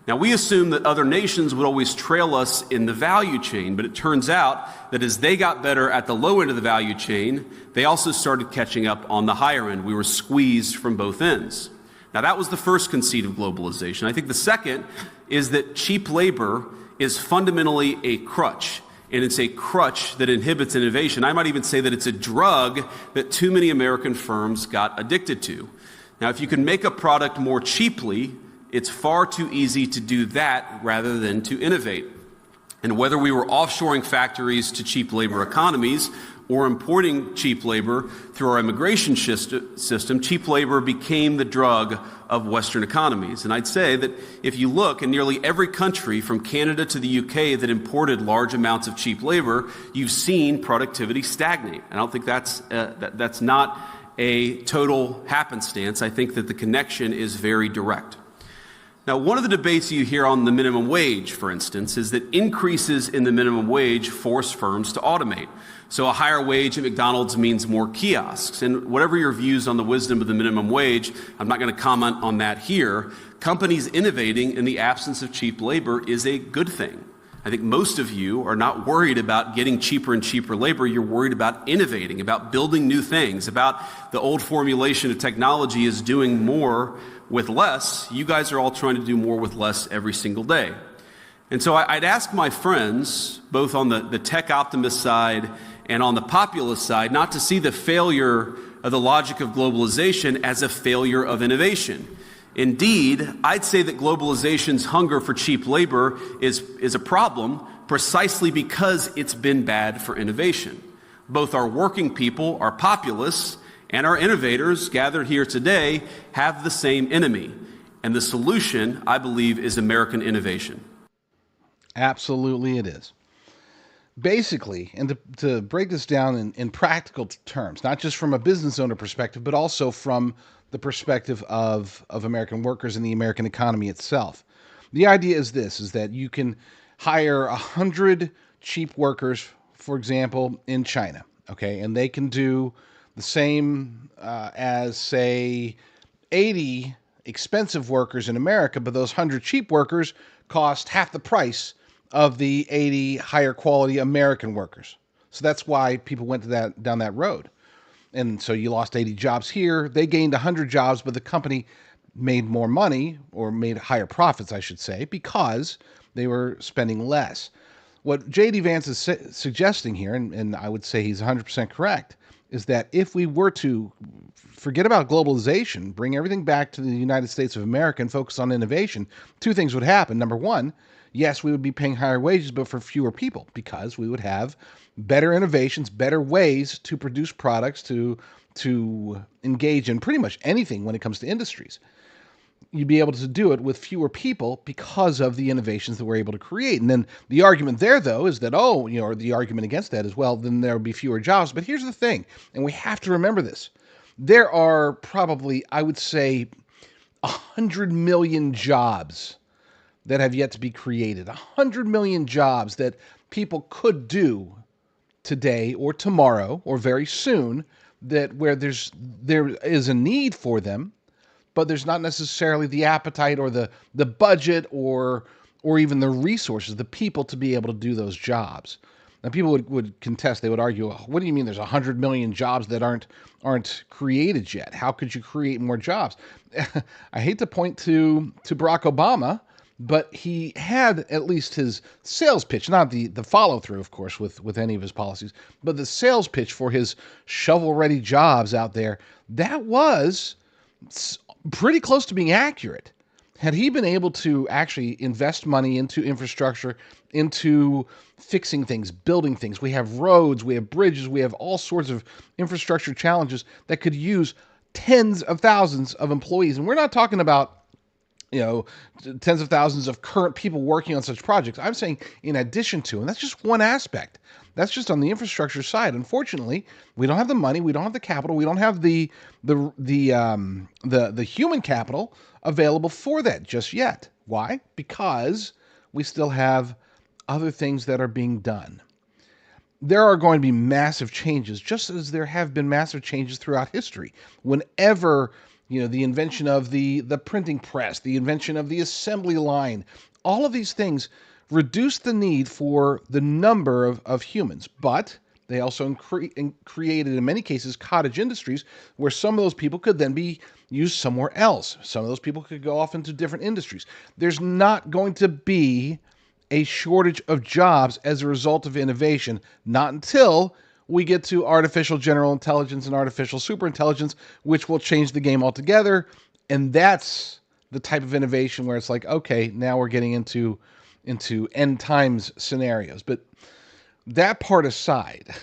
Now, we assume that other nations would always trail us in the value chain, but it turns out that as they got better at the low end of the value chain, they also started catching up on the higher end. We were squeezed from both ends. Now, that was the first conceit of globalization. I think the second is that cheap labor is fundamentally a crutch, and it's a crutch that inhibits innovation. I might even say that it's a drug that too many American firms got addicted to. Now, if you can make a product more cheaply, it's far too easy to do that rather than to innovate. And whether we were offshoring factories to cheap labor economies or importing cheap labor through our immigration system, cheap labor became the drug of Western economies. And I'd say that if you look in nearly every country from Canada to the UK that imported large amounts of cheap labor, you've seen productivity stagnate. And I don't think that's not a total happenstance. I think that the connection is very direct. Now, one of the debates you hear on the minimum wage, for instance, is that increases in the minimum wage force firms to automate. So a higher wage at McDonald's means more kiosks. And whatever your views on the wisdom of the minimum wage, I'm not going to comment on that here. Companies innovating in the absence of cheap labor is a good thing. I think most of you are not worried about getting cheaper and cheaper labor. You're worried about innovating, about building new things, about the old formulation of technology is doing more with less. You guys are all trying to do more with less every single day. And so I'd ask my friends, both on the tech optimist side and on the populist side, not to see the failure of the logic of globalization as a failure of innovation. Indeed, I'd say that globalization's hunger for cheap labor is a problem precisely because it's been bad for innovation. Both our working people, our populace, and our innovators gathered here today have the same enemy. And the solution, I believe, is American innovation. Absolutely it is. Basically, and to break this down in practical terms, not just from a business owner perspective, but also from the perspective of American workers and the American economy itself. The idea is this, is that you can hire 100 cheap workers, for example, in China, okay? And they can do the same as, say, 80 expensive workers in America, but those 100 cheap workers cost half the price of the 80 higher quality American workers. So that's why people went to down that road. And so you lost 80 jobs here. They gained 100 jobs, but the company made more money, or made higher profits, I should say, because they were spending less. What JD Vance is suggesting here, and I would say he's 100% correct, is that if we were to forget about globalization, bring everything back to the United States of America and focus on innovation, two things would happen. Number one, yes, we would be paying higher wages, but for fewer people, because we would have better innovations, better ways to produce products, to engage in pretty much anything when it comes to industries. You'd be able to do it with fewer people because of the innovations that we're able to create. And then the argument there, though, is that, or the argument against that is, well, then there would be fewer jobs. But here's the thing, and we have to remember this. There are probably, I would say, 100 million jobs that have yet to be created. 100 million jobs that people could do today or tomorrow or very soon, that where there is a need for them, but there's not necessarily the appetite or the budget or even the resources, the people to be able to do those jobs. Now, people would contest. They would argue, what do you mean there's 100 million jobs that aren't created yet? How could you create more jobs? I hate to point to Barack Obama, but he had at least his sales pitch, not the follow-through, of course, with any of his policies, but the sales pitch for his shovel-ready jobs out there, that was pretty close to being accurate. Had he been able to actually invest money into infrastructure, into fixing things, building things, we have roads, we have bridges, we have all sorts of infrastructure challenges that could use tens of thousands of employees. And we're not talking about tens of thousands of current people working on such projects. I'm saying in addition to, and that's just one aspect. That's just on the infrastructure side. Unfortunately, we don't have the money, we don't have the capital, we don't have the human capital available for that just yet. Why? Because we still have other things that are being done. There are going to be massive changes, just as there have been massive changes throughout history. Whenever the invention of the printing press, the invention of the assembly line, all of these things reduced the need for the number of humans, but they also created, in many cases, cottage industries where some of those people could then be used somewhere else. Some of those people could go off into different industries. There's not going to be a shortage of jobs as a result of innovation, not until we get to artificial general intelligence and artificial superintelligence, which will change the game altogether. And that's the type of innovation where it's like, okay, now we're getting into end times scenarios. But that part aside,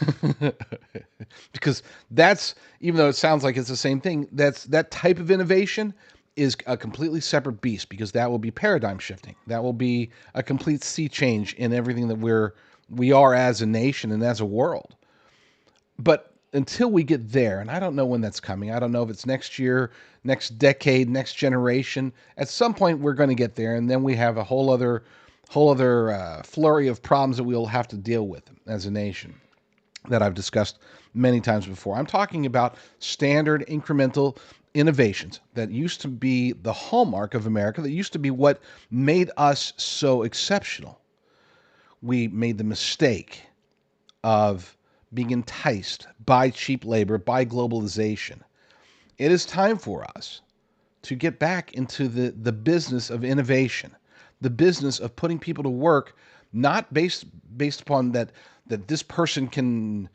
because that's, even though it sounds like it's the same thing, that type of innovation is a completely separate beast, because that will be paradigm shifting. That will be a complete sea change in everything that we are as a nation and as a world. But until we get there, and I don't know when that's coming, I don't know if it's next year, next decade, next generation, at some point we're going to get there, and then we have a whole other flurry of problems that we'll have to deal with as a nation that I've discussed many times before. I'm talking about standard incremental innovations that used to be the hallmark of America, that used to be what made us so exceptional. We made the mistake of being enticed by cheap labor, by globalization. It is time for us to get back into the business of innovation, the business of putting people to work, not based upon that this person can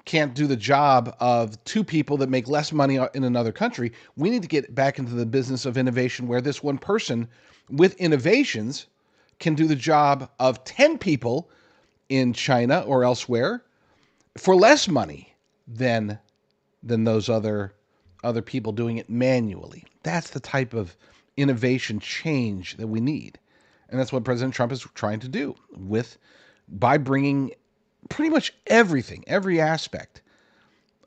can't do the job of two people that make less money in another country. We need to get back into the business of innovation where this one person with innovations can do the job of 10 people in China or elsewhere for less money than those other people doing it manually. That's the type of innovation change that we need. And that's what President Trump is trying to do by bringing pretty much everything, every aspect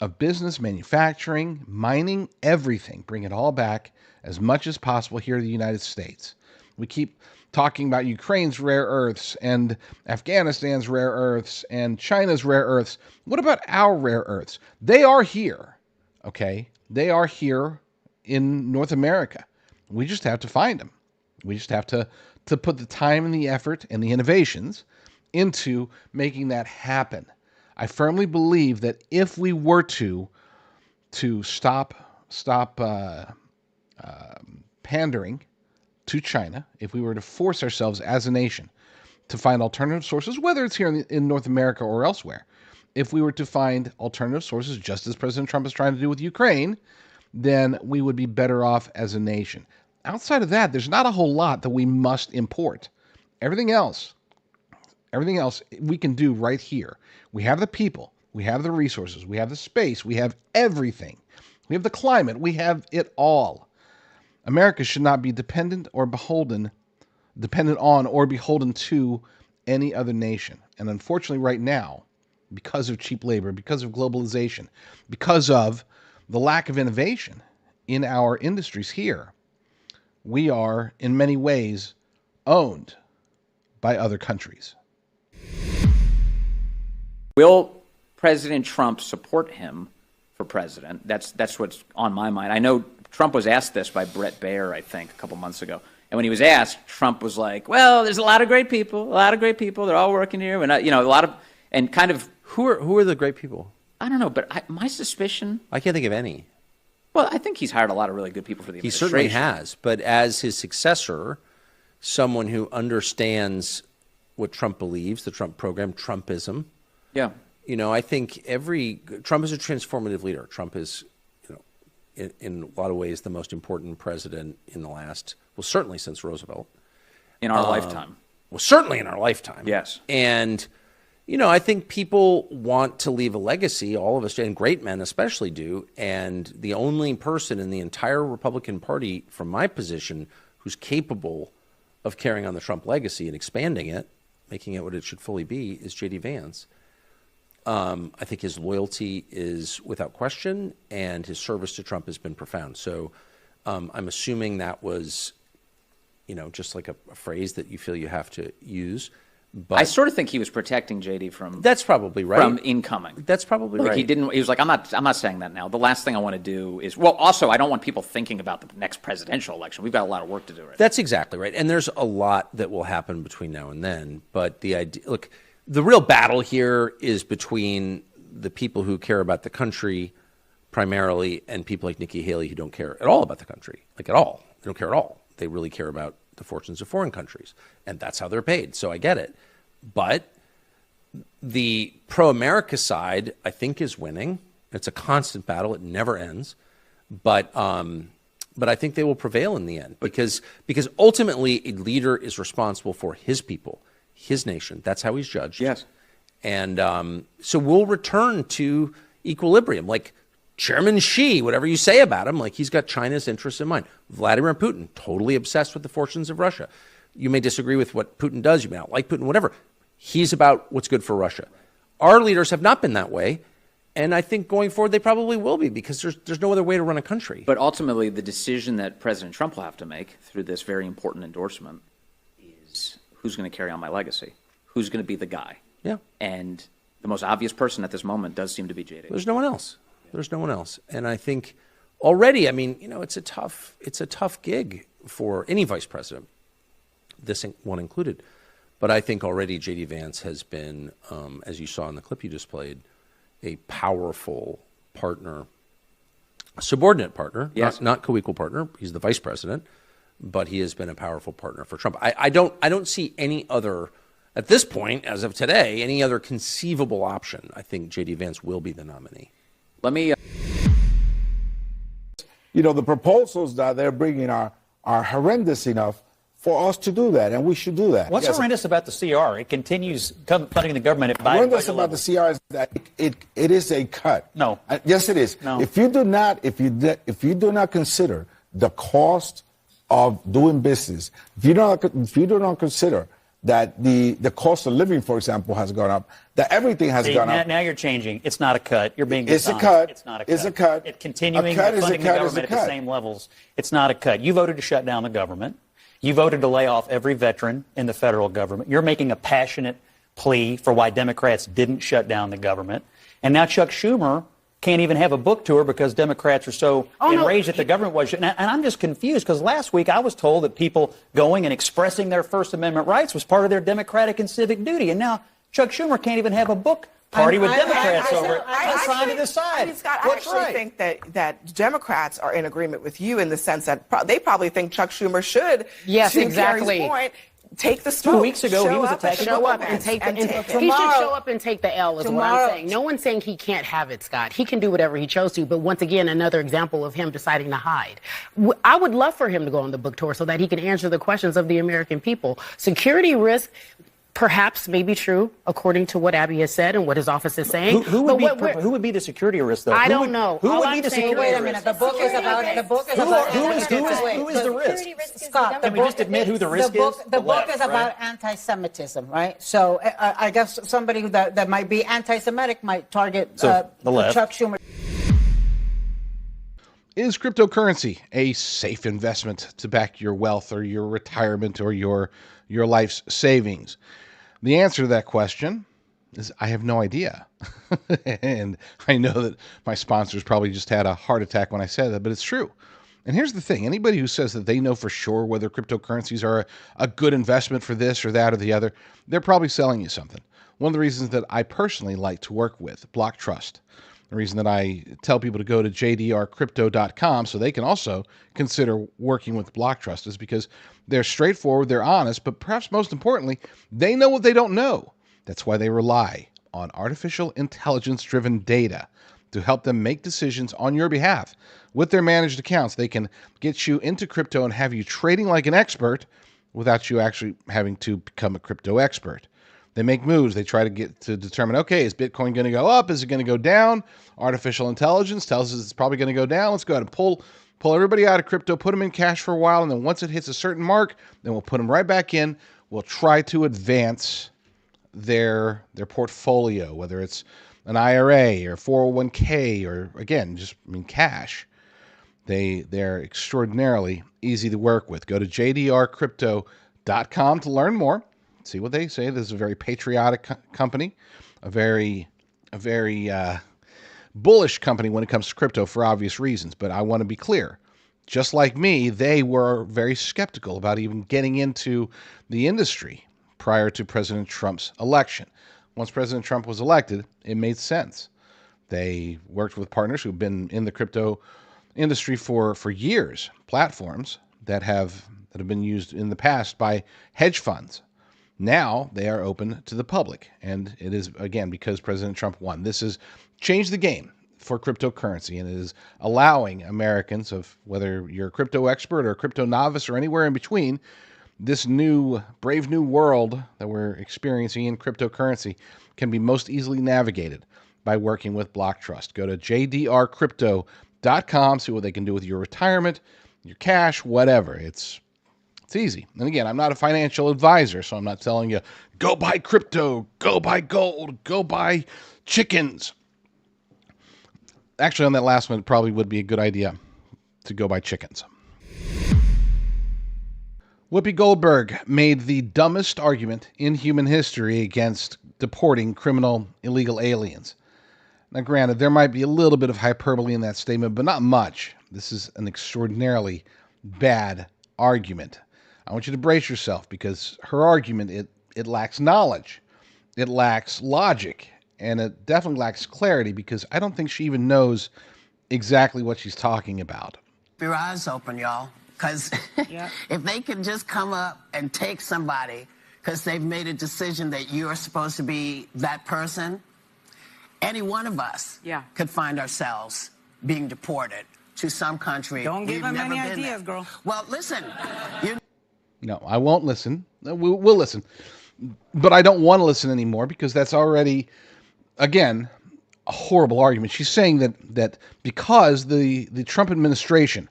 of business, manufacturing, mining, everything, bring it all back as much as possible here in the United States. We keep talking about Ukraine's rare earths and Afghanistan's rare earths and China's rare earths. What about our rare earths? They are here, okay? They are here in North America. We just have to find them. We just have to put the time and the effort and the innovations into making that happen. I firmly believe that if we were to stop pandering to China, if we were to force ourselves as a nation to find alternative sources, whether it's here in North America or elsewhere, if we were to find alternative sources, just as President Trump is trying to do with Ukraine, then we would be better off as a nation. Outside of that, there's not a whole lot that we must import. Everything else we can do right here. We have the people, we have the resources, we have the space, we have everything. We have the climate, we have it all. America should not be dependent on or beholden to any other nation. And unfortunately right now, because of cheap labor, because of globalization, because of the lack of innovation in our industries here, we are in many ways owned by other countries. Will President Trump support him for president? That's what's on my mind. I know Trump was asked this by Bret Baier, I think, a couple months ago. And when he was asked, Trump was like, well, there's a lot of great people. They're all working here. And, a lot of, and kind of. Who are the great people? I don't know, but my suspicion. I can't think of any. Well, I think he's hired a lot of really good people for the administration. He certainly has. But as his successor, someone who understands what Trump believes, the Trump program, Trumpism. Yeah. I think Trump is a transformative leader. Trump is, in a lot of ways, the most important president in the last, certainly since Roosevelt. In our lifetime. Well, certainly in our lifetime. Yes. And, I think people want to leave a legacy, all of us, and great men especially do. And the only person in the entire Republican Party, from my position, who's capable of carrying on the Trump legacy and expanding it, making it what it should fully be, is JD Vance. I think his loyalty is without question, and his service to Trump has been profound. So I'm assuming that was, just like a phrase that you feel you have to use. But I sort of think he was protecting JD from. That's probably right. From incoming. That's probably right. He didn't. He was like, I'm not saying that now. The last thing I want to do is. Well, also, I don't want people thinking about the next presidential election. We've got a lot of work to do right now. That's exactly right. And there's a lot that will happen between now and then. But the idea, look, the real battle here is between the people who care about the country primarily and people like Nikki Haley who don't care at all about the country, like at all. They don't care at all. They really care about the fortunes of foreign countries, and that's how they're paid. So I get it. But the pro-America side, I think, is winning. It's a constant battle. It never ends. But I think they will prevail in the end because ultimately a leader is responsible for his people, his nation. That's how he's judged. Yes. And so we'll return to equilibrium. Like Chairman Xi, whatever you say about him, like he's got China's interests in mind. Vladimir Putin, totally obsessed with the fortunes of Russia. You may disagree with what Putin does. You may not like Putin, whatever. He's about what's good for Russia. Our leaders have not been that way. And I think going forward, they probably will be because there's no other way to run a country. But ultimately, the decision that President Trump will have to make through this very important endorsement is who's going to carry on my legacy? Who's going to be the guy? Yeah. And the most obvious person at this moment does seem to be JD. There's no one else. There's no one else. And I think already, I mean, it's a tough gig for any vice president, this one included. But I think already JD Vance has been, as you saw in the clip you just played, a powerful partner, a subordinate partner, yes. not co-equal partner. He's the vice president, but he has been a powerful partner for Trump. I don't see any other at this point, as of today, any other conceivable option, I think J.D. Vance will be the nominee. Let me. The proposals that they're bringing are horrendous enough for us to do that, and we should do that. What's horrendous about the CR? It continues funding the government at Biden. Horrendous about the CR is that it is a cut. No. Yes, it is. No. If you do not consider the cost of doing business, if you do not consider that the cost of living, for example, has gone up, that everything has gone up. Now you're changing. It's not a cut. You're being dishonest. It's a cut. It's not a cut. It's a cut. It continuing funding the government at the same levels. It's not a cut. You voted to shut down the government. You voted to lay off every veteran in the federal government. You're making a passionate plea for why Democrats didn't shut down the government. And now Chuck Schumer can't even have a book tour because Democrats are so enraged that the government was. And I'm just confused because last week I was told that people going and expressing their First Amendment rights was part of their democratic and civic duty. And now Chuck Schumer can't even have a book party with Democrats over it. I'm trying to decide. Scott, I actually think that Democrats are in agreement with you in the sense that they probably think Chuck Schumer should, yes, to exactly. Carrie's point, take the smoke. 2 weeks ago, he was attacking show up and take the he should show up and take the L is what I'm saying. No one's saying he can't have it, Scott. He can do whatever he chose to, but once again, another example of him deciding to hide. I would love for him to go on the book tour so that he can answer the questions of the American people. Security risk perhaps may be true, according to what Abby has said and what his office is saying. Who would be the security risk, though? I don't know. Who would be the security risk? Wait a minute. The book is about. Who is the risk? Scott, can we just admit who the risk is? The book is about anti-Semitism, right? So I guess somebody that might be anti-Semitic might target the left. Chuck Schumer. Is cryptocurrency a safe investment to back your wealth or your retirement or your life's savings? The answer to that question is I have no idea. And I know that my sponsors probably just had a heart attack when I said that, but it's true. And here's the thing. Anybody who says that they know for sure whether cryptocurrencies are a good investment for this or that or the other, they're probably selling you something. One of the reasons that I personally like to work with Block Trust, the reason that I tell people to go to jdrcrypto.com so they can also consider working with Block Trust is because they're straightforward, they're honest, but perhaps most importantly, they know what they don't know. That's why they rely on artificial intelligence-driven data to help them make decisions on your behalf. With their managed accounts, they can get you into crypto and have you trading like an expert without you actually having to become a crypto expert. They make moves. They try to determine, okay, is Bitcoin going to go up? Is it going to go down? Artificial intelligence tells us it's probably going to go down. Let's go ahead and pull everybody out of crypto, put them in cash for a while, and then once it hits a certain mark, then we'll put them right back in. We'll try to advance their portfolio, whether it's an IRA or 401k or, again, cash. They're extraordinarily easy to work with. Go to jdrcrypto.com to learn more. See what they say. This is a very patriotic company, a very bullish company when it comes to crypto for obvious reasons. But I want to be clear. Just like me, they were very skeptical about even getting into the industry prior to President Trump's election. Once President Trump was elected, it made sense. They worked with partners who've been in the crypto industry for years, platforms that have been used in the past by hedge funds. Now they are open to the public, and it is, again, because President Trump won. This has changed the game for cryptocurrency, and it is allowing Americans, of whether you're a crypto expert or a crypto novice or anywhere in between, this new, brave new world that we're experiencing in cryptocurrency can be most easily navigated by working with Block Trust. Go to jdrcrypto.com, see what they can do with your retirement, your cash, whatever. It's easy. And again, I'm not a financial advisor, so I'm not telling you, go buy crypto, go buy gold, go buy chickens. Actually, on that last one, it probably would be a good idea to go buy chickens. Whoopi Goldberg made the dumbest argument in human history against deporting criminal illegal aliens. Now, granted, there might be a little bit of hyperbole in that statement, but not much. This is an extraordinarily bad argument. I want you to brace yourself because her argument, it lacks knowledge, it lacks logic, and it definitely lacks clarity because I don't think she even knows exactly what she's talking about. Keep your eyes open, y'all, because if they can just come up and take somebody, because they've made a decision that you're supposed to be that person. Any one of us could find ourselves being deported to some country. Don't give we've them never any been ideas, there. girl. Well, listen, you No, I won't listen. We'll listen. But I don't want to listen anymore because that's already, again, a horrible argument. She's saying that because the Trump administration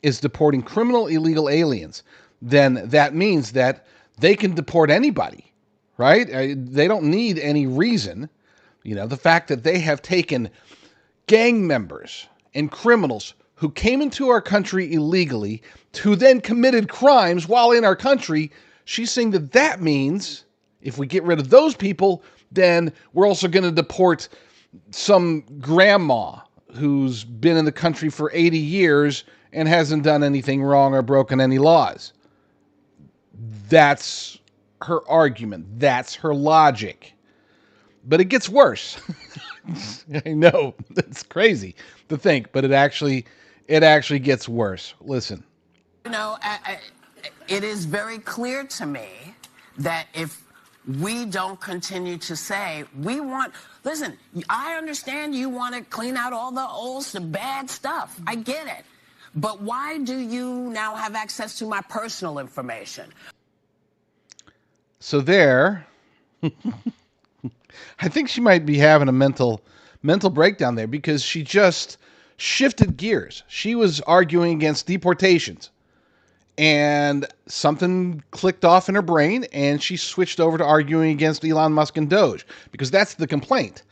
is deporting criminal illegal aliens, then that means that they can deport anybody, right? They don't need any reason. You know, the fact that they have taken gang members and criminals who came into our country illegally, who then committed crimes while in our country, she's saying that means if we get rid of those people, then we're also going to deport some grandma who's been in the country for 80 years and hasn't done anything wrong or broken any laws. That's her argument. That's her logic. But it gets worse. I know, it's crazy to think, but it actually gets worse. Listen. You know, it is very clear to me that if we don't continue to say, listen, I understand you want to clean out all the bad stuff. I get it. But why do you now have access to my personal information? So there, I think she might be having a mental breakdown there because she just shifted gears. She was arguing against deportations and something clicked off in her brain and she switched over to arguing against Elon Musk and Doge because that's the complaint.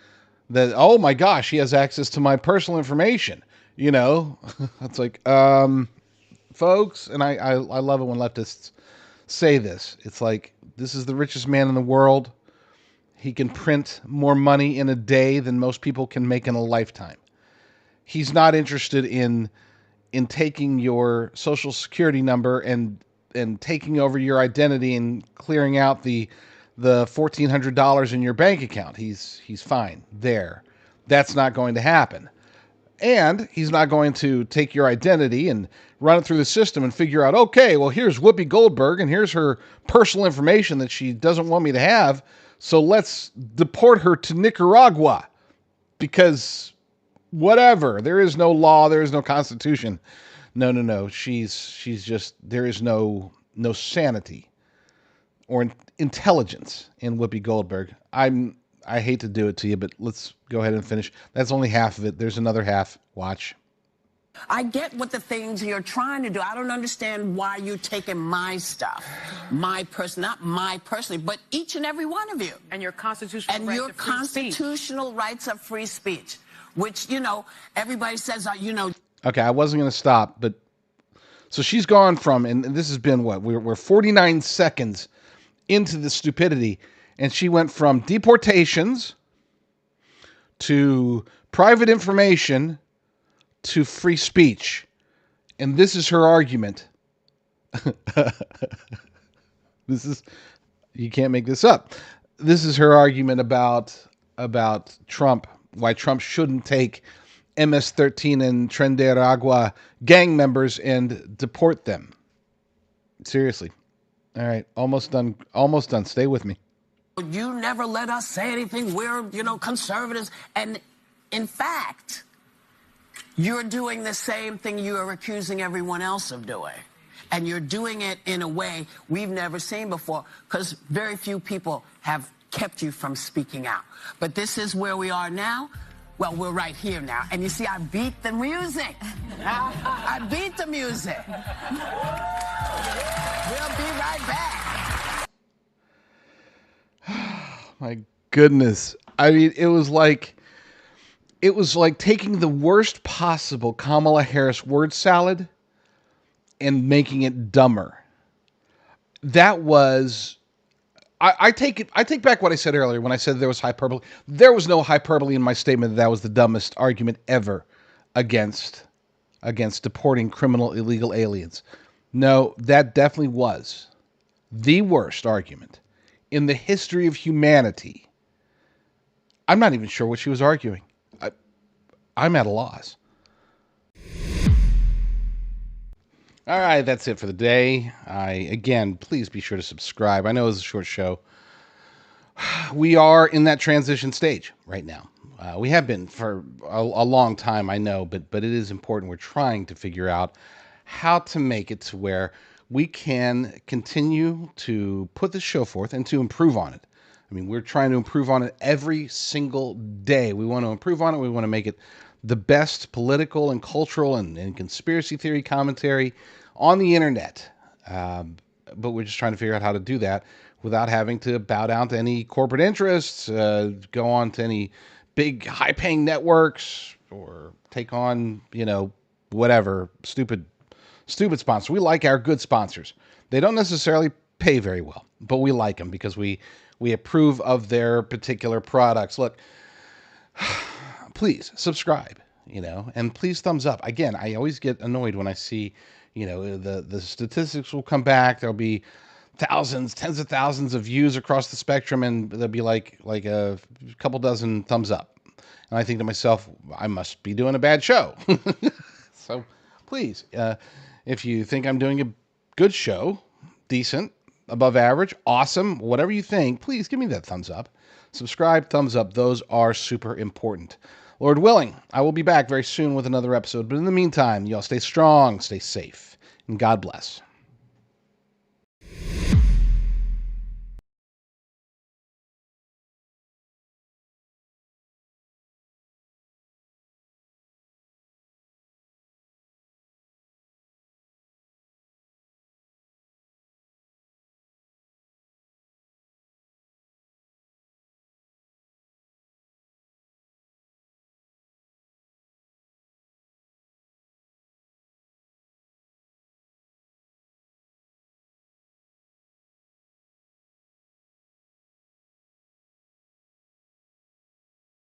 That, oh my gosh, he has access to my personal information. You know, it's like, folks, and I love it when leftists say this. It's like, this is the richest man in the world. He can print more money in a day than most people can make in a lifetime. He's not interested in taking your social security number and taking over your identity and clearing out the $1,400 in your bank account. He's fine there. That's not going to happen. And he's not going to take your identity and run it through the system and figure out, okay, well, here's Whoopi Goldberg and here's her personal information that she doesn't want me to have. So let's deport her to Nicaragua because whatever. There is no law. There is no constitution. No. She's just, there is no sanity or intelligence in Whoopi Goldberg. I hate to do it to you, but let's go ahead and finish. That's only half of it. There's another half. Watch. I get what the things you're trying to do. I don't understand why you're taking my stuff, not my personally, but each and every one of you. And your constitutional rights of free constitutional rights of free speech, which, you know, everybody says, you know. Okay, I wasn't going to stop, but so she's gone from, and this has been what? We're 49 seconds into the stupidity. And she went from deportations to private information to free speech. And this is her argument. You can't make this up. This is her argument about Trump, why Trump shouldn't take MS-13 and Tren de Aragua gang members and deport them. Seriously. All right, almost done. Stay with me. You never let us say anything. We're, conservatives. And in fact, you're doing the same thing you are accusing everyone else of doing. And you're doing it in a way we've never seen before because very few people have kept you from speaking out. But this is where we are now. Well, we're right here now. And you see, I beat the music. I beat the music. We'll be right back. My goodness. I mean, it was like taking the worst possible Kamala Harris word salad and making it dumber. That was, I take back what I said earlier when I said there was hyperbole. There was no hyperbole in my statement that was the dumbest argument ever against deporting criminal illegal aliens. No, that definitely was the worst argument in the history of humanity. I'm not even sure what she was arguing. I'm at a loss. All right, that's it for the day. Again, please be sure to subscribe. I know it's a short show. We are in that transition stage right now. We have been for a long time, I know, but it is important. We're trying to figure out how to make it to where we can continue to put the show forth and to improve on it. I mean, we're trying to improve on it every single day. We want to improve on it. We want to make it the best political and cultural and conspiracy theory commentary on the internet. But we're just trying to figure out how to do that without having to bow down to any corporate interests, go on to any big high-paying networks, or take on, whatever, stupid sponsors. We like our good sponsors. They don't necessarily pay very well, but we like them because we approve of their particular products. Look, please subscribe, and please thumbs up. Again, I always get annoyed when I see, the statistics will come back. There'll be thousands, tens of thousands of views across the spectrum, and there'll be like a couple dozen thumbs up. And I think to myself, I must be doing a bad show. So please, if you think I'm doing a good show, decent, above average, awesome, whatever you think, please give me that thumbs up. Subscribe, thumbs up. Those are super important. Lord willing, I will be back very soon with another episode. But in the meantime, y'all stay strong, stay safe, and God bless.